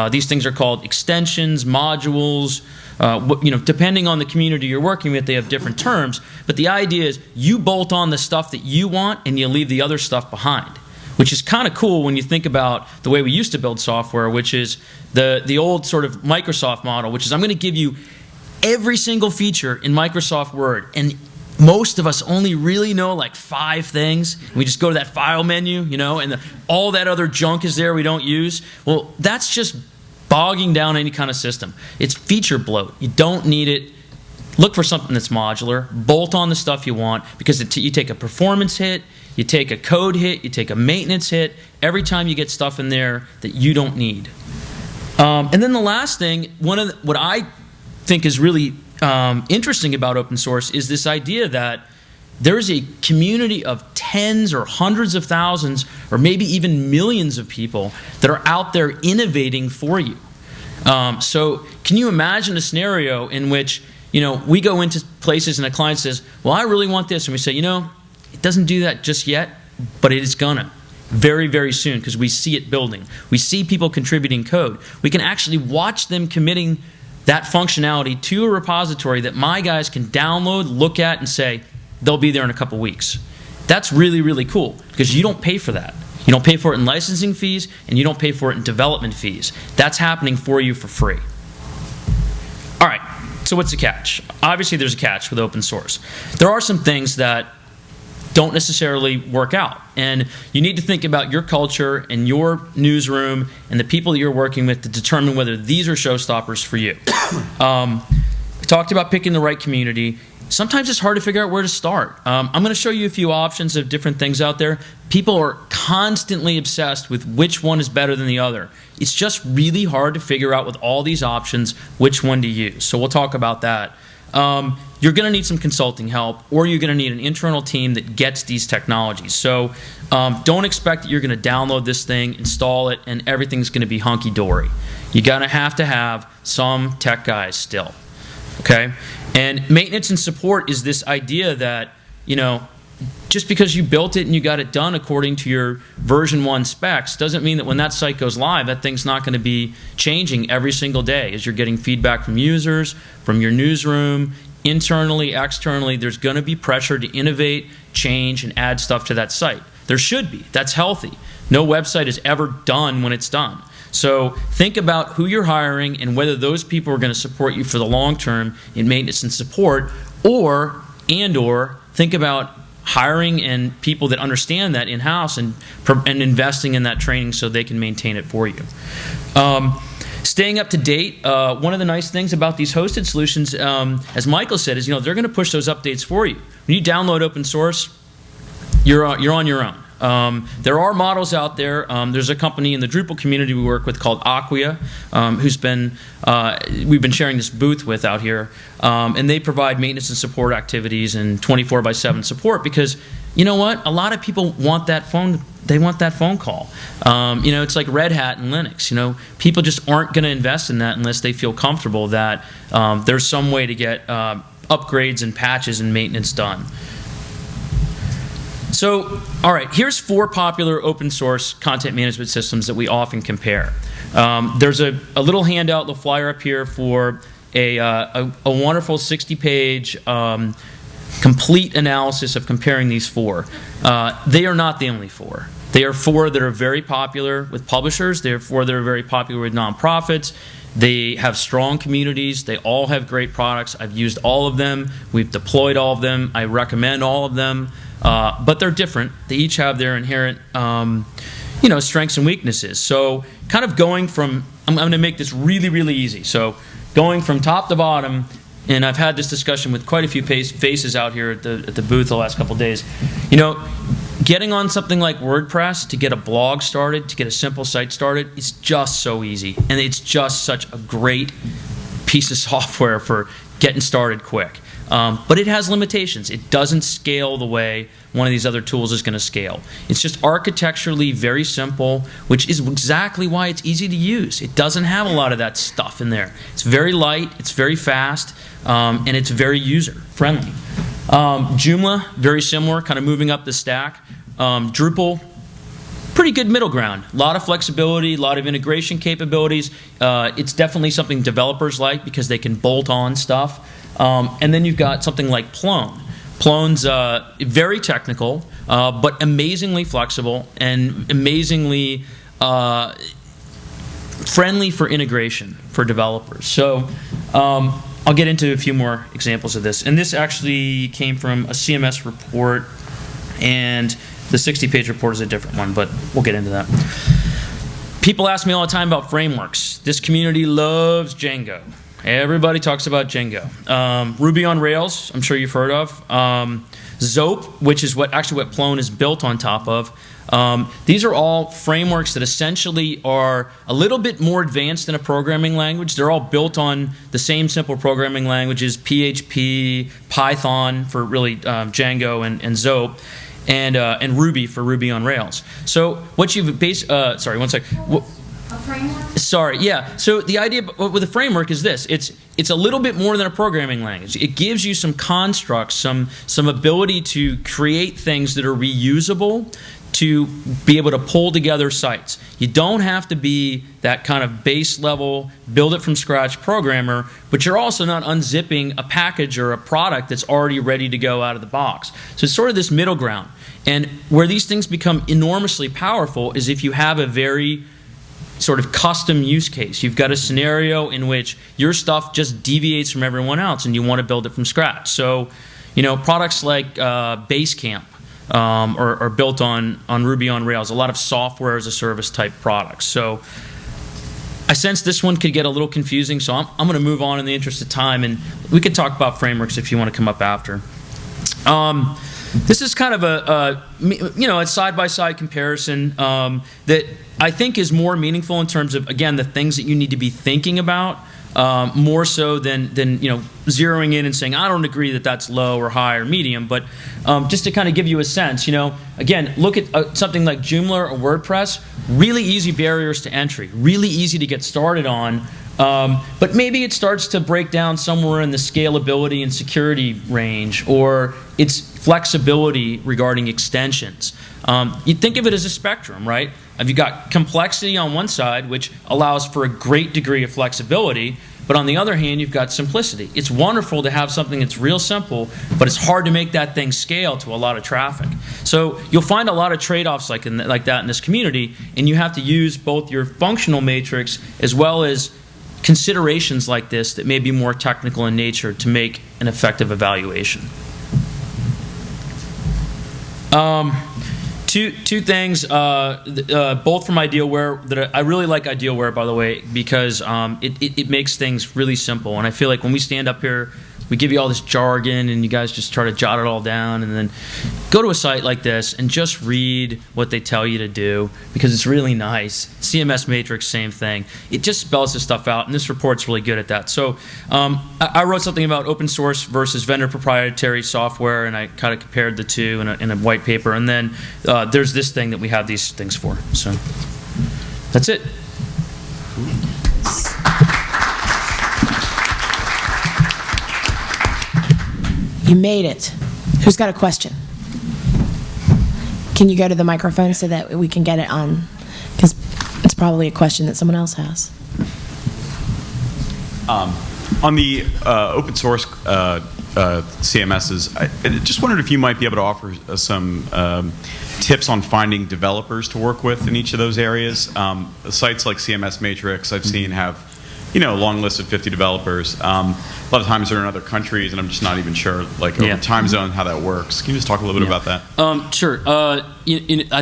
These things are called extensions, modules. Depending on the community you're working with, they have different terms. But the idea is you bolt on the stuff that you want and you leave the other stuff behind, which is kind of cool when you think about the way we used to build software, which is the old sort of Microsoft model, which is I'm going to give you every single feature in Microsoft Word, and most of us only really know like 5 things. We just go to that file menu, and all that other junk is there we don't use. Well, that's just bogging down any kind of system. It's feature bloat. You don't need it. Look for something that's modular. Bolt on the stuff you want, because you take a performance hit, you take a code hit, you take a maintenance hit every time you get stuff in there that you don't need. And then the last thing, what I think is really interesting about open source is this idea that there is a community of tens or hundreds of thousands or maybe even millions of people that are out there innovating for you. So can you imagine a scenario in which we go into places and a client says, well, I really want this, and we say, it doesn't do that just yet, but it is gonna very, very soon, because we see it building. We see people contributing code. We can actually watch them committing that functionality to a repository that my guys can download, look at, and say, they'll be there in a couple weeks. That's really, really cool, because you don't pay for that. You don't pay for it in licensing fees, and you don't pay for it in development fees. That's happening for you for free. All right, so what's the catch? Obviously, there's a catch with open source. There are some things that don't necessarily work out, and you need to think about your culture and your newsroom and the people that you're working with to determine whether these are showstoppers for you. We talked about picking the right community. Sometimes it's hard to figure out where to start. I'm going to show you a few options of different things out there. People are constantly obsessed with which one is better than the other. It's just really hard to figure out with all these options which one to use. So we'll talk about that. You're going to need some consulting help, or you're going to need an internal team that gets these technologies. So don't expect that you're going to download this thing, install it, and everything's going to be hunky-dory. You're going to have some tech guys still. Okay? And maintenance and support is this idea that, just because you built it and you got it done according to your version 1 specs doesn't mean that when that site goes live, that thing's not going to be changing every single day as you're getting feedback from users, from your newsroom, internally, externally. There's going to be pressure to innovate, change, and add stuff to that site. There should be. That's healthy. No website is ever done when it's done. So think about who you're hiring and whether those people are going to support you for the long term in maintenance and support, or think about hiring and people that understand that in-house and investing in that training so they can maintain it for you. Staying up to date, one of the nice things about these hosted solutions, as Michael said, is they're going to push those updates for you. When you download open source, you're on your own. There are models out there. There's a company in the Drupal community we work with called Acquia, we've been sharing this booth with out here, and they provide maintenance and support activities and 24/7 support, because you know what? A lot of people want that phone. They want that phone call. It's like Red Hat and Linux. People just aren't going to invest in that unless they feel comfortable that there's some way to get upgrades and patches and maintenance done. So, all right, here's 4 popular open source content management systems that we often compare. There's a little handout, the flyer up here for a wonderful 60-page complete analysis of comparing these 4. They are not the only 4. They are 4 that are very popular with publishers. They are 4 that are very popular with nonprofits. They have strong communities. They all have great products. I've used all of them. We've deployed all of them. I recommend all of them. But they're different. They each have their inherent strengths and weaknesses. So kind of going from, I'm going to make this really, really easy. So going from top to bottom, and I've had this discussion with quite a few faces out here at the booth the last couple of days. Getting on something like WordPress to get a blog started, to get a simple site started, is just so easy. And it's just such a great piece of software for getting started quick. But it has limitations. It doesn't scale the way one of these other tools is going to scale. It's just architecturally very simple, which is exactly why it's easy to use. It doesn't have a lot of that stuff in there. It's very light, it's very fast, and it's very user-friendly. Joomla, very similar, kind of moving up the stack. Drupal, pretty good middle ground. A lot of flexibility, a lot of integration capabilities. It's definitely something developers like because they can bolt on stuff. And then you've got something like Plone. Plone's very technical, but amazingly flexible and amazingly friendly for integration for developers. So I'll get into a few more examples of this. And this actually came from a CMS report, and the 60-page report is a different one, but we'll get into that. People ask me all the time about frameworks. This community loves Django. Everybody talks about Django. Ruby on Rails, I'm sure you've heard of. Zope, which is what Plone is built on top of. These are all frameworks that essentially are a little bit more advanced than a programming language. They're all built on the same simple programming languages, PHP, Python for really Django and Zope, and Ruby for Ruby on Rails. So what you've sorry, one sec. A framework? Sorry, yeah. So the idea with a framework is this. It's a little bit more than a programming language. It gives you some constructs, some ability to create things that are reusable, to be able to pull together sites. You don't have to be that kind of base level, build it from scratch programmer, but you're also not unzipping a package or a product that's already ready to go out of the box. So it's sort of this middle ground. And where these things become enormously powerful is if you have a very sort of custom use case. You've got a scenario in which your stuff just deviates from everyone else and you want to build it from scratch. So, you know, products like Based Cms are built on Ruby on Rails, a lot of software as a service type products. So I sense this one could get a little confusing, so I'm going to move on in the interest of time, and we could talk about frameworks if you want to come up after. This is kind of a side-by-side comparison that I think is more meaningful in terms of, again, the things that you need to be thinking about, more so than zeroing in and saying, I don't agree that that's low or high or medium, but just to kind of give you a sense, again, look at something like Joomla or WordPress, really easy barriers to entry, really easy to get started on, but maybe it starts to break down somewhere in the scalability and security range, or its flexibility regarding extensions. You think of it as a spectrum, right? You've got complexity on one side, which allows for a great degree of flexibility, but on the other hand, you've got simplicity. It's wonderful to have something that's real simple, but it's hard to make that thing scale to a lot of traffic. So you'll find a lot of trade-offs like that in this community, and you have to use both your functional matrix as well as considerations like this that may be more technical in nature to make an effective evaluation. Two things, both from Idealware, that I really like Idealware, by the way, because it makes things really simple. And I feel like when we stand up here, we give you all this jargon and you guys just try to jot it all down, and then go to a site like this and just read what they tell you to do, because it's really nice. CMS Matrix, same thing. It just spells this stuff out, and this report's really good at that. So I wrote something about open source versus vendor proprietary software, and I kind of compared the two in a white paper. And then there's this thing that we have these things for. So that's it. You made it. Who's got a question? Can you go to the microphone so that we can get it on? Because it's probably a question that someone else has. On the open source CMSs, I just wondered if you might be able to offer some tips on finding developers to work with in each of those areas. Sites like CMS Matrix I've seen have a long list of 50 developers. A lot of times they're in other countries, and I'm just not even sure, like, over time zone, how that works. Can you just talk a little bit about that? Sure. I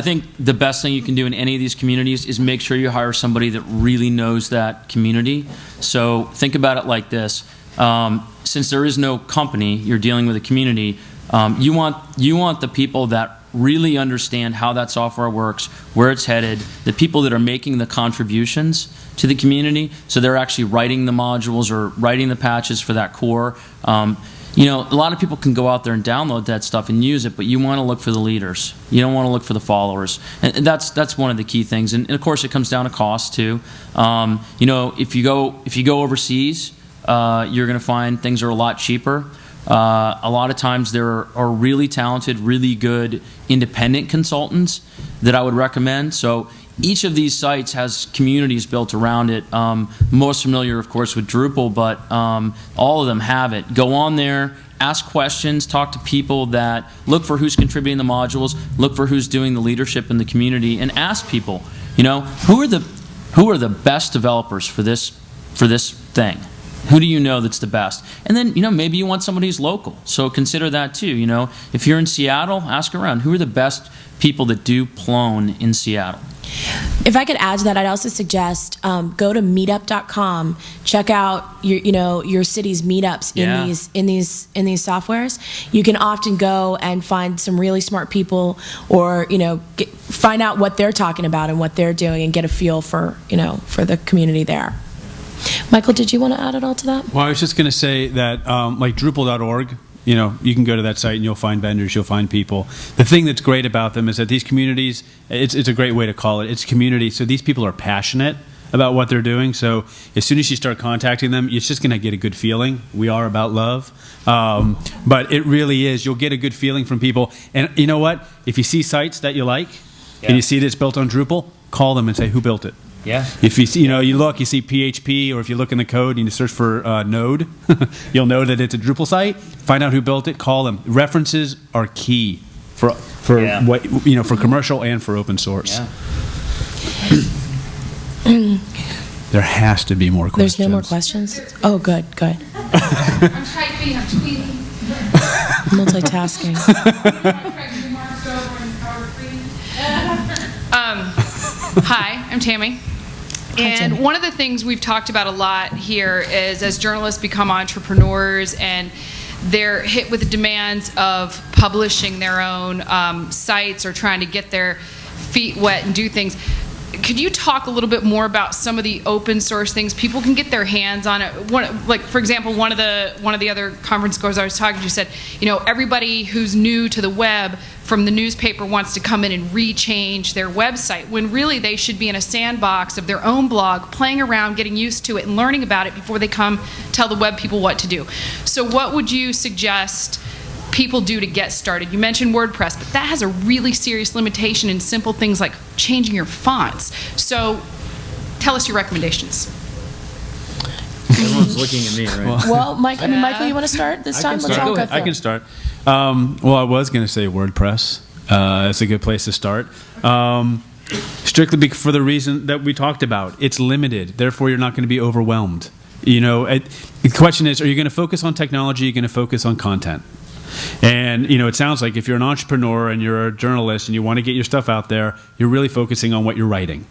think the best thing you can do in any of these communities is make sure you hire somebody that really knows that community. So think about it like this. Since there is no company, you're dealing with a community, you want the people that really understand how that software works, where it's headed, the people that are making the contributions to the community, so they're actually writing the modules or writing the patches for that core. A lot of people can go out there and download that stuff and use it, but you want to look for the leaders. You don't want to look for the followers, and that's one of the key things. And of course, it comes down to cost too. If you go overseas, you're going to find things are a lot cheaper. A lot of times there are really talented, really good independent consultants that I would recommend. So each of these sites has communities built around it. Most familiar, of course, with Drupal, but all of them have it. Go on there, ask questions, talk to people that look for who's contributing the modules, look for who's doing the leadership in the community, and ask people, who are the best developers for this thing. Who do you know that's the best? And then, maybe you want somebody who's local. So consider that too. If you're in Seattle, ask around. Who are the best people that do Plone in Seattle? If I could add to that, I'd also suggest go to meetup.com. Check out your city's meetups in these softwares. You can often go and find some really smart people, or find out what they're talking about and what they're doing, and get a feel for the community there. Michael, did you want to add it all to that? Well, I was just going to say that like Drupal.org, you can go to that site and you'll find vendors, you'll find people. The thing that's great about them is that these communities, it's a great way to call it, it's community. So these people are passionate about what they're doing. So as soon as you start contacting them, it's just going to get a good feeling. We are about love. But it really is. You'll get a good feeling from people. And you know what? If you see sites that you like, and you see that it's built on Drupal, call them and say, who built it? Yeah. If you see, you look, you see PHP, or if you look in the code and you search for Node, you'll know that it's a Drupal site. Find out who built it. Call them. References are key for what for commercial and for open source. Yeah. There has to be more questions. There's no more questions. Oh, good. I'm typing, I'm tweeting. Multitasking. Hi, I'm Tammy. And one of the things we've talked about a lot here is, as journalists become entrepreneurs and they're hit with the demands of publishing their own sites or trying to get their feet wet and do things, could you talk a little bit more about some of the open source things people can get their hands on? Like, for example, one of the other conference goers I was talking to said, everybody who's new to the web from the newspaper wants to come in and rechange their website, when really they should be in a sandbox of their own blog, playing around, getting used to it, and learning about it before they come tell the web people what to do. So what would you suggest people do to get started? You mentioned WordPress, but that has a really serious limitation in simple things like changing your fonts. So tell us your recommendations. Everyone's looking at me, right? Well, Michael, you want to start this time? I can start. Well, I was going to say WordPress. It's a good place to start. Strictly for the reason that we talked about. It's limited. Therefore, you're not going to be overwhelmed. The question is, are you going to focus on technology? Are you going to focus on content? And, it sounds like if you're an entrepreneur and you're a journalist and you want to get your stuff out there, you're really focusing on what you're writing.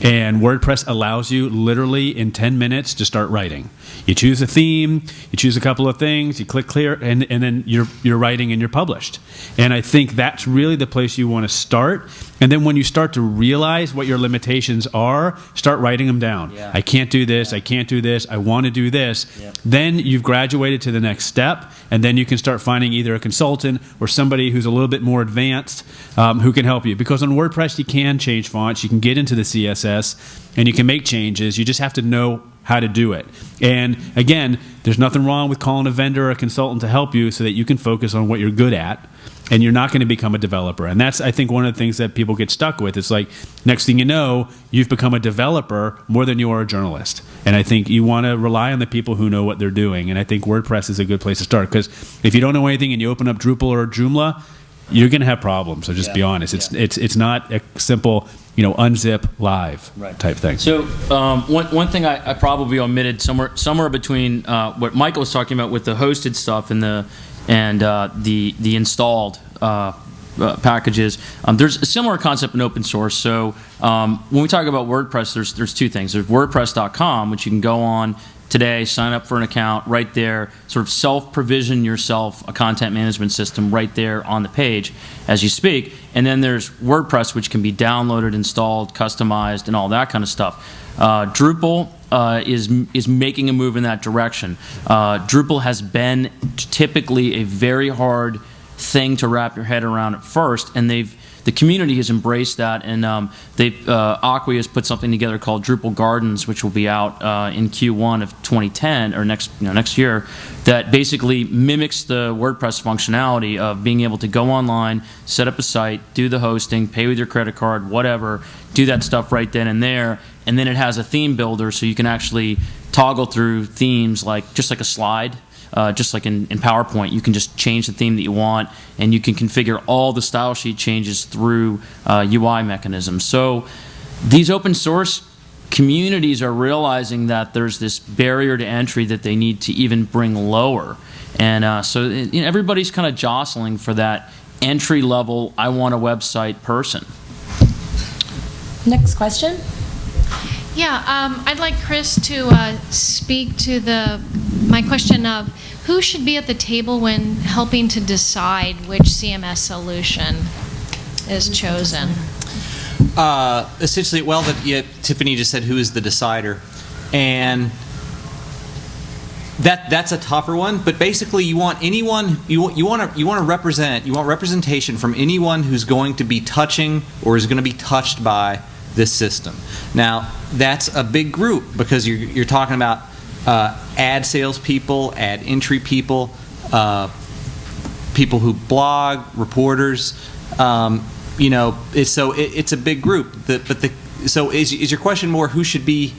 And WordPress allows you literally in 10 minutes to start writing. You choose a theme, you choose a couple of things, you click clear, and then you're writing and you're published. And I think that's really the place you want to start. And then when you start to realize what your limitations are, start writing them down. Yeah. I can't do this, I can't do this, I want to do this. Yeah. Then you've graduated to the next step, and then you can start finding either a consultant or somebody who's a little bit more advanced who can help you. Because on WordPress you can change fonts, you can get into the CSS, and you can make changes. You just have to know how to do it. And again, there's nothing wrong with calling a vendor or a consultant to help you so that you can focus on what you're good at, and you're not going to become a developer. And that's, I think, one of the things that people get stuck with. It's like, next thing you know, you've become a developer more than you are a journalist. And I think you want to rely on the people who know what they're doing. And I think WordPress is a good place to start, because if you don't know anything and you open up Drupal or Joomla, you're going to have problems. So just be honest. It's not a simple, unzip live type thing. So one thing I probably omitted somewhere between what Michael was talking about with the hosted stuff and the installed packages. There's a similar concept in open source. So when we talk about WordPress, there's two things. There's WordPress.com, which you can go on today, sign up for an account right there, sort of self-provision yourself a content management system right there on the page as you speak. And then there's WordPress, which can be downloaded, installed, customized, and all that kind of stuff. Drupal is making a move in that direction. Drupal has been typically a very hard thing to wrap your head around at first, and the community has embraced that, and Acquia has put something together called Drupal Gardens, which will be out in Q1 of 2010 or next year, that basically mimics the WordPress functionality of being able to go online, set up a site, do the hosting, pay with your credit card, whatever, do that stuff right then and there, and then it has a theme builder, so you can actually toggle through themes just like a slide. Just like in PowerPoint, you can just change the theme that you want, and you can configure all the style sheet changes through UI mechanisms. So these open source communities are realizing that there's this barrier to entry that they need to even bring lower. And so everybody's kind of jostling for that entry level, I want a website person. Next question. Yeah, I'd like Chris to speak to my question of who should be at the table when helping to decide which CMS solution is chosen. Essentially, well, Tiffany just said who is the decider, and that's a tougher one. But basically, you want anyone you want representation from anyone who's going to be touching or is going to be touched by this system. Now, that's a big group because you're talking about ad sales people, ad entry people, people who blog, reporters. It's a big group. So is your question more who should be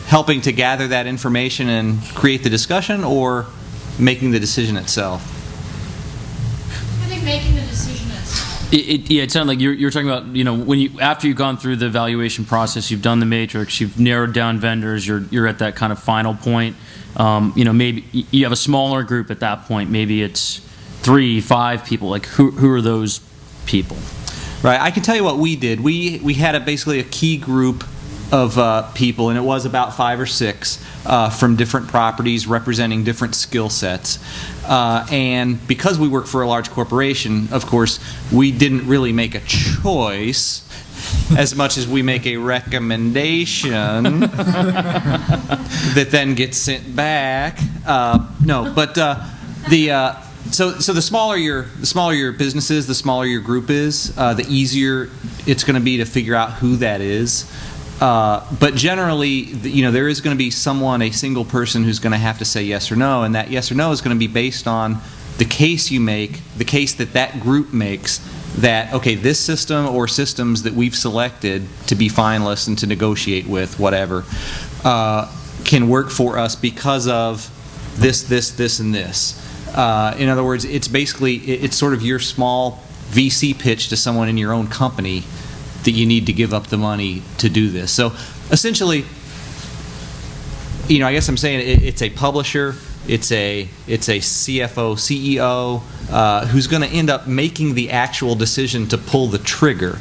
helping to gather that information and create the discussion, or making the decision itself? I think making the decision itself. It sounds like you're talking about, when after you've gone through the evaluation process, you've done the matrix, you've narrowed down vendors, you're at that kind of final point. Maybe you have a smaller group at that point. Maybe it's 3, 5 people. Like who are those people? Right. I can tell you what we did. We had basically a key group of people, and it was about 5 or 6 from different properties representing different skill sets. And because we work for a large corporation, of course, we didn't really make a choice as much as we make a recommendation that then gets sent back. So the smaller your business is, the smaller your group is, the easier it's going to be to figure out who that is. But generally, there is going to be a single person who's going to have to say yes or no, and that yes or no is going to be based on the case you make, the case that group makes, that, okay, this system or systems that we've selected to be finalists and to negotiate with, whatever, can work for us because of this, and this. In other words, it's sort of your small VC pitch to someone in your own company that you need to give up the money to do this. So essentially, I guess I'm saying it's a publisher, it's a CFO, CEO, who's going to end up making the actual decision to pull the trigger.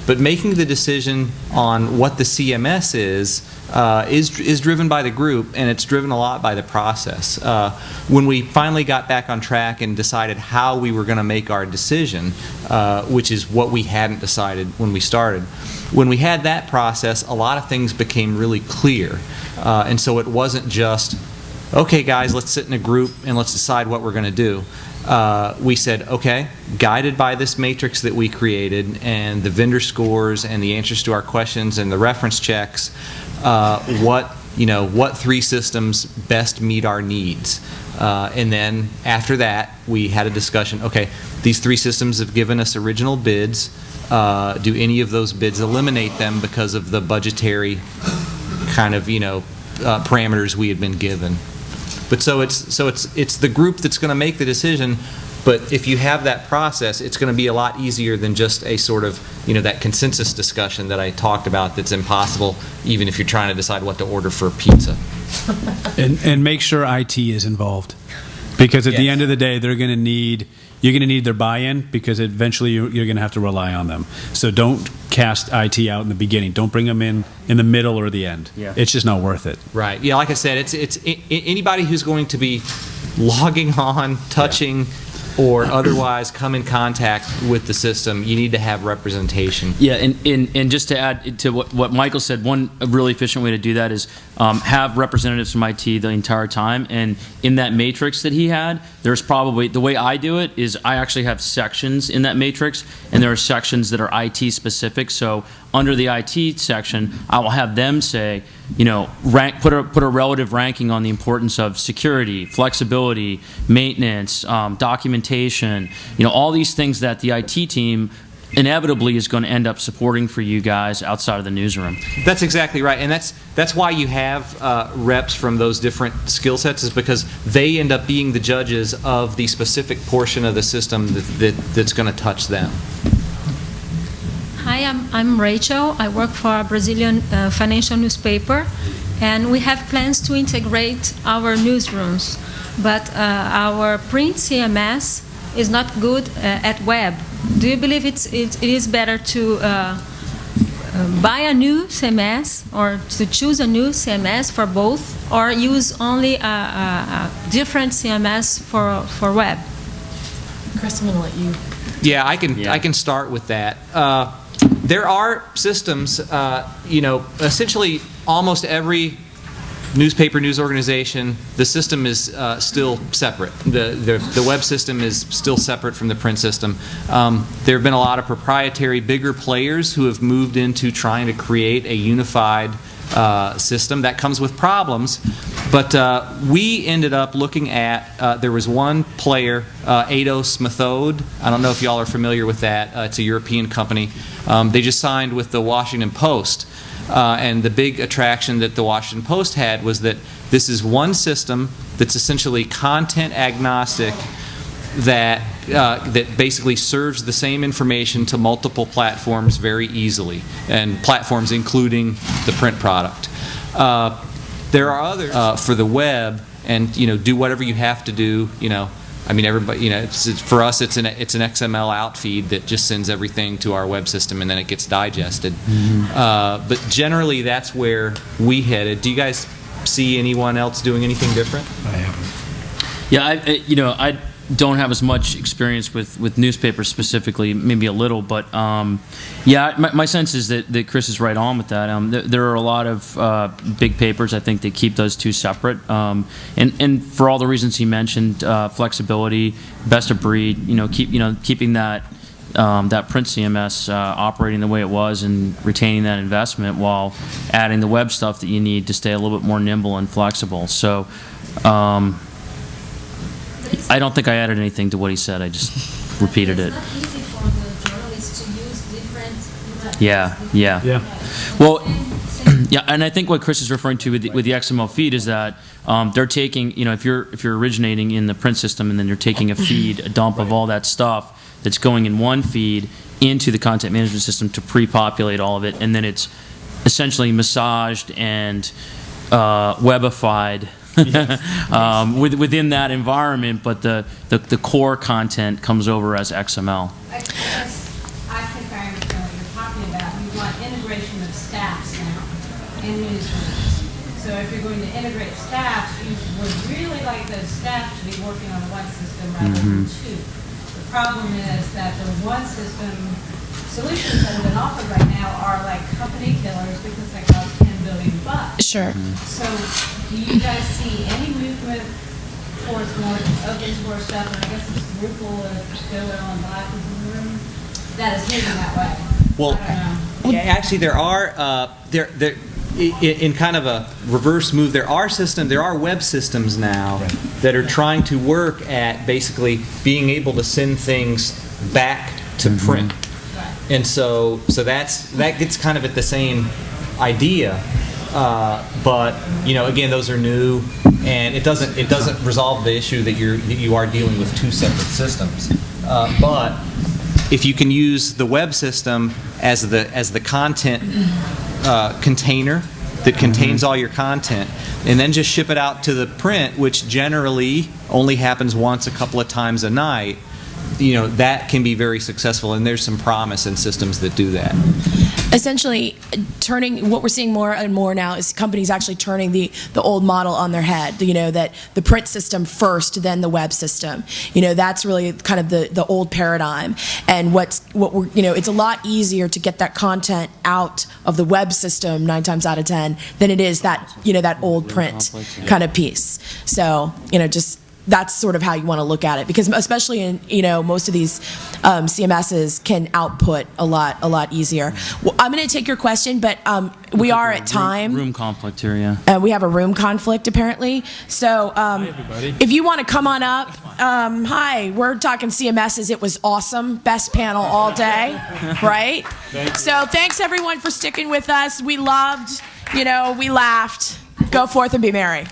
But making the decision on what the CMS is driven by the group, and it's driven a lot by the process. When we finally got back on track and decided how we were going to make our decision, which is what we hadn't decided when we started, when we had that process, a lot of things became really clear. And so it wasn't just, okay, guys, let's sit in a group and let's decide what we're going to do. We said, okay, guided by this matrix that we created and the vendor scores and the answers to our questions and the reference checks, what 3 systems best meet our needs. And then after that, we had a discussion, okay, these 3 systems have given us original bids. Do any of those bids eliminate them because of the budgetary kind of, parameters we had been given? But so it's the group that's going to make the decision. But if you have that process, it's going to be a lot easier than just a sort of that consensus discussion that I talked about. That's impossible, even if you're trying to decide what to order for pizza. And make sure IT is involved, because at the end of the day, you're going to need their buy-in, because eventually you're going to have to rely on them. So don't cast IT out in the beginning. Don't bring them in the middle or the end. Yeah. It's just not worth it. Right. Yeah. Like I said, it's anybody who's going to be logging on, touching, or otherwise come in contact with the system, you need to have representation. Yeah, and just to add to what Michael said, one really efficient way to do that is have representatives from IT the entire time. And in that matrix that he had, there's probably, the way I do it is I actually have sections in that matrix, and there are sections that are IT specific. So under the IT section, I will have them say, put a relative ranking on the importance of security, flexibility, maintenance, documentation, all these things that the IT team inevitably is going to end up supporting for you guys outside of the newsroom. That's exactly right, and that's why you have reps from those different skill sets, is because they end up being the judges of the specific portion of the system that's going to touch them. Hi, I'm Rachel. I work for a Brazilian financial newspaper, and we have plans to integrate our newsrooms. But our print CMS is not good at web. Do you believe it is better to buy a new CMS or to choose a new CMS for both, or use only a different CMS for web? Chris, I'm going to let you. Yeah, I can start with that. There are systems, essentially almost every newspaper, news organization, the system is still separate. The web system is still separate from the print system. There have been a lot of proprietary, bigger players who have moved into trying to create a unified system. That comes with problems, but we ended up looking at, there was one player, Eidos Methode. I don't know if y'all are familiar with that. It's a European company. They just signed with the Washington Post. And the big attraction that the Washington Post had was that this is one system that's essentially content agnostic, that basically serves the same information to multiple platforms very easily, and platforms including the print product. There are others for the web, and do whatever you have to do. I mean, everybody, for us, it's an XML out feed that just sends everything to our web system, and then it gets digested. But generally, that's where we headed. Do you guys see anyone else doing anything different? I haven't. Yeah, I don't have as much experience with newspapers specifically, maybe a little, but yeah, my sense is that Chris is right on with that. There are a lot of big papers, I think, that keep those two separate, and for all the reasons he mentioned, flexibility, best of breed, keeping that print CMS operating the way it was and retaining that investment while adding the web stuff that you need to stay a little bit more nimble and flexible. So I don't think I added anything to what he said. I just repeated it. It's not easy for the journalists to use different. Yeah. Well, yeah, and I think what Chris is referring to with the XML feed is that they're taking, if you're originating in the print system and then you're taking a feed, a dump of all that stuff that's going in one feed into the content management system to pre-populate all of it, and then it's essentially massaged and webified. Within that environment, but the core content comes over as XML. I think I understand what you're talking about. You want integration of staffs now in newsrooms. So if you're going to integrate staffs, you would really like those staff to be working on one system rather than two. The problem is that the one system solutions that have been offered right now are like company killers because they cost $10 billion. Sure. So do you guys see any movement towards more open source stuff? And I guess it's Drupal and Go and Black is in the room that is moving that way. Well, I don't know. actually, there are in kind of a reverse move. There are web systems now that are trying to work at basically being able to send things back to print, and so that gets kind of at the same idea. But again, those are new, and it doesn't resolve the issue that you are dealing with two separate systems. But if you can use the web system as the content container that contains all your content, and then just ship it out to the print, which generally only happens once a couple of times a night, that can be very successful, and there's some promise in systems that do that. Essentially, what we're seeing more and more now is companies actually turning the old model on their head. That the print system first, then the web system. That's really kind of the old paradigm. And what we're it's a lot easier to get that content out of the web system 9 times out of 10 than it is that that old print kind of piece. So just. That's sort of how you want to look at it, because especially in most of these CMSs can output a lot easier. Well, I'm going to take your question, but we are at time. Room conflict here, yeah. We have a room conflict apparently. So if you want to come on up, hi. We're talking CMSs. It was awesome, best panel all day, right? So thanks everyone for sticking with us. We loved, we laughed. Go forth and be merry.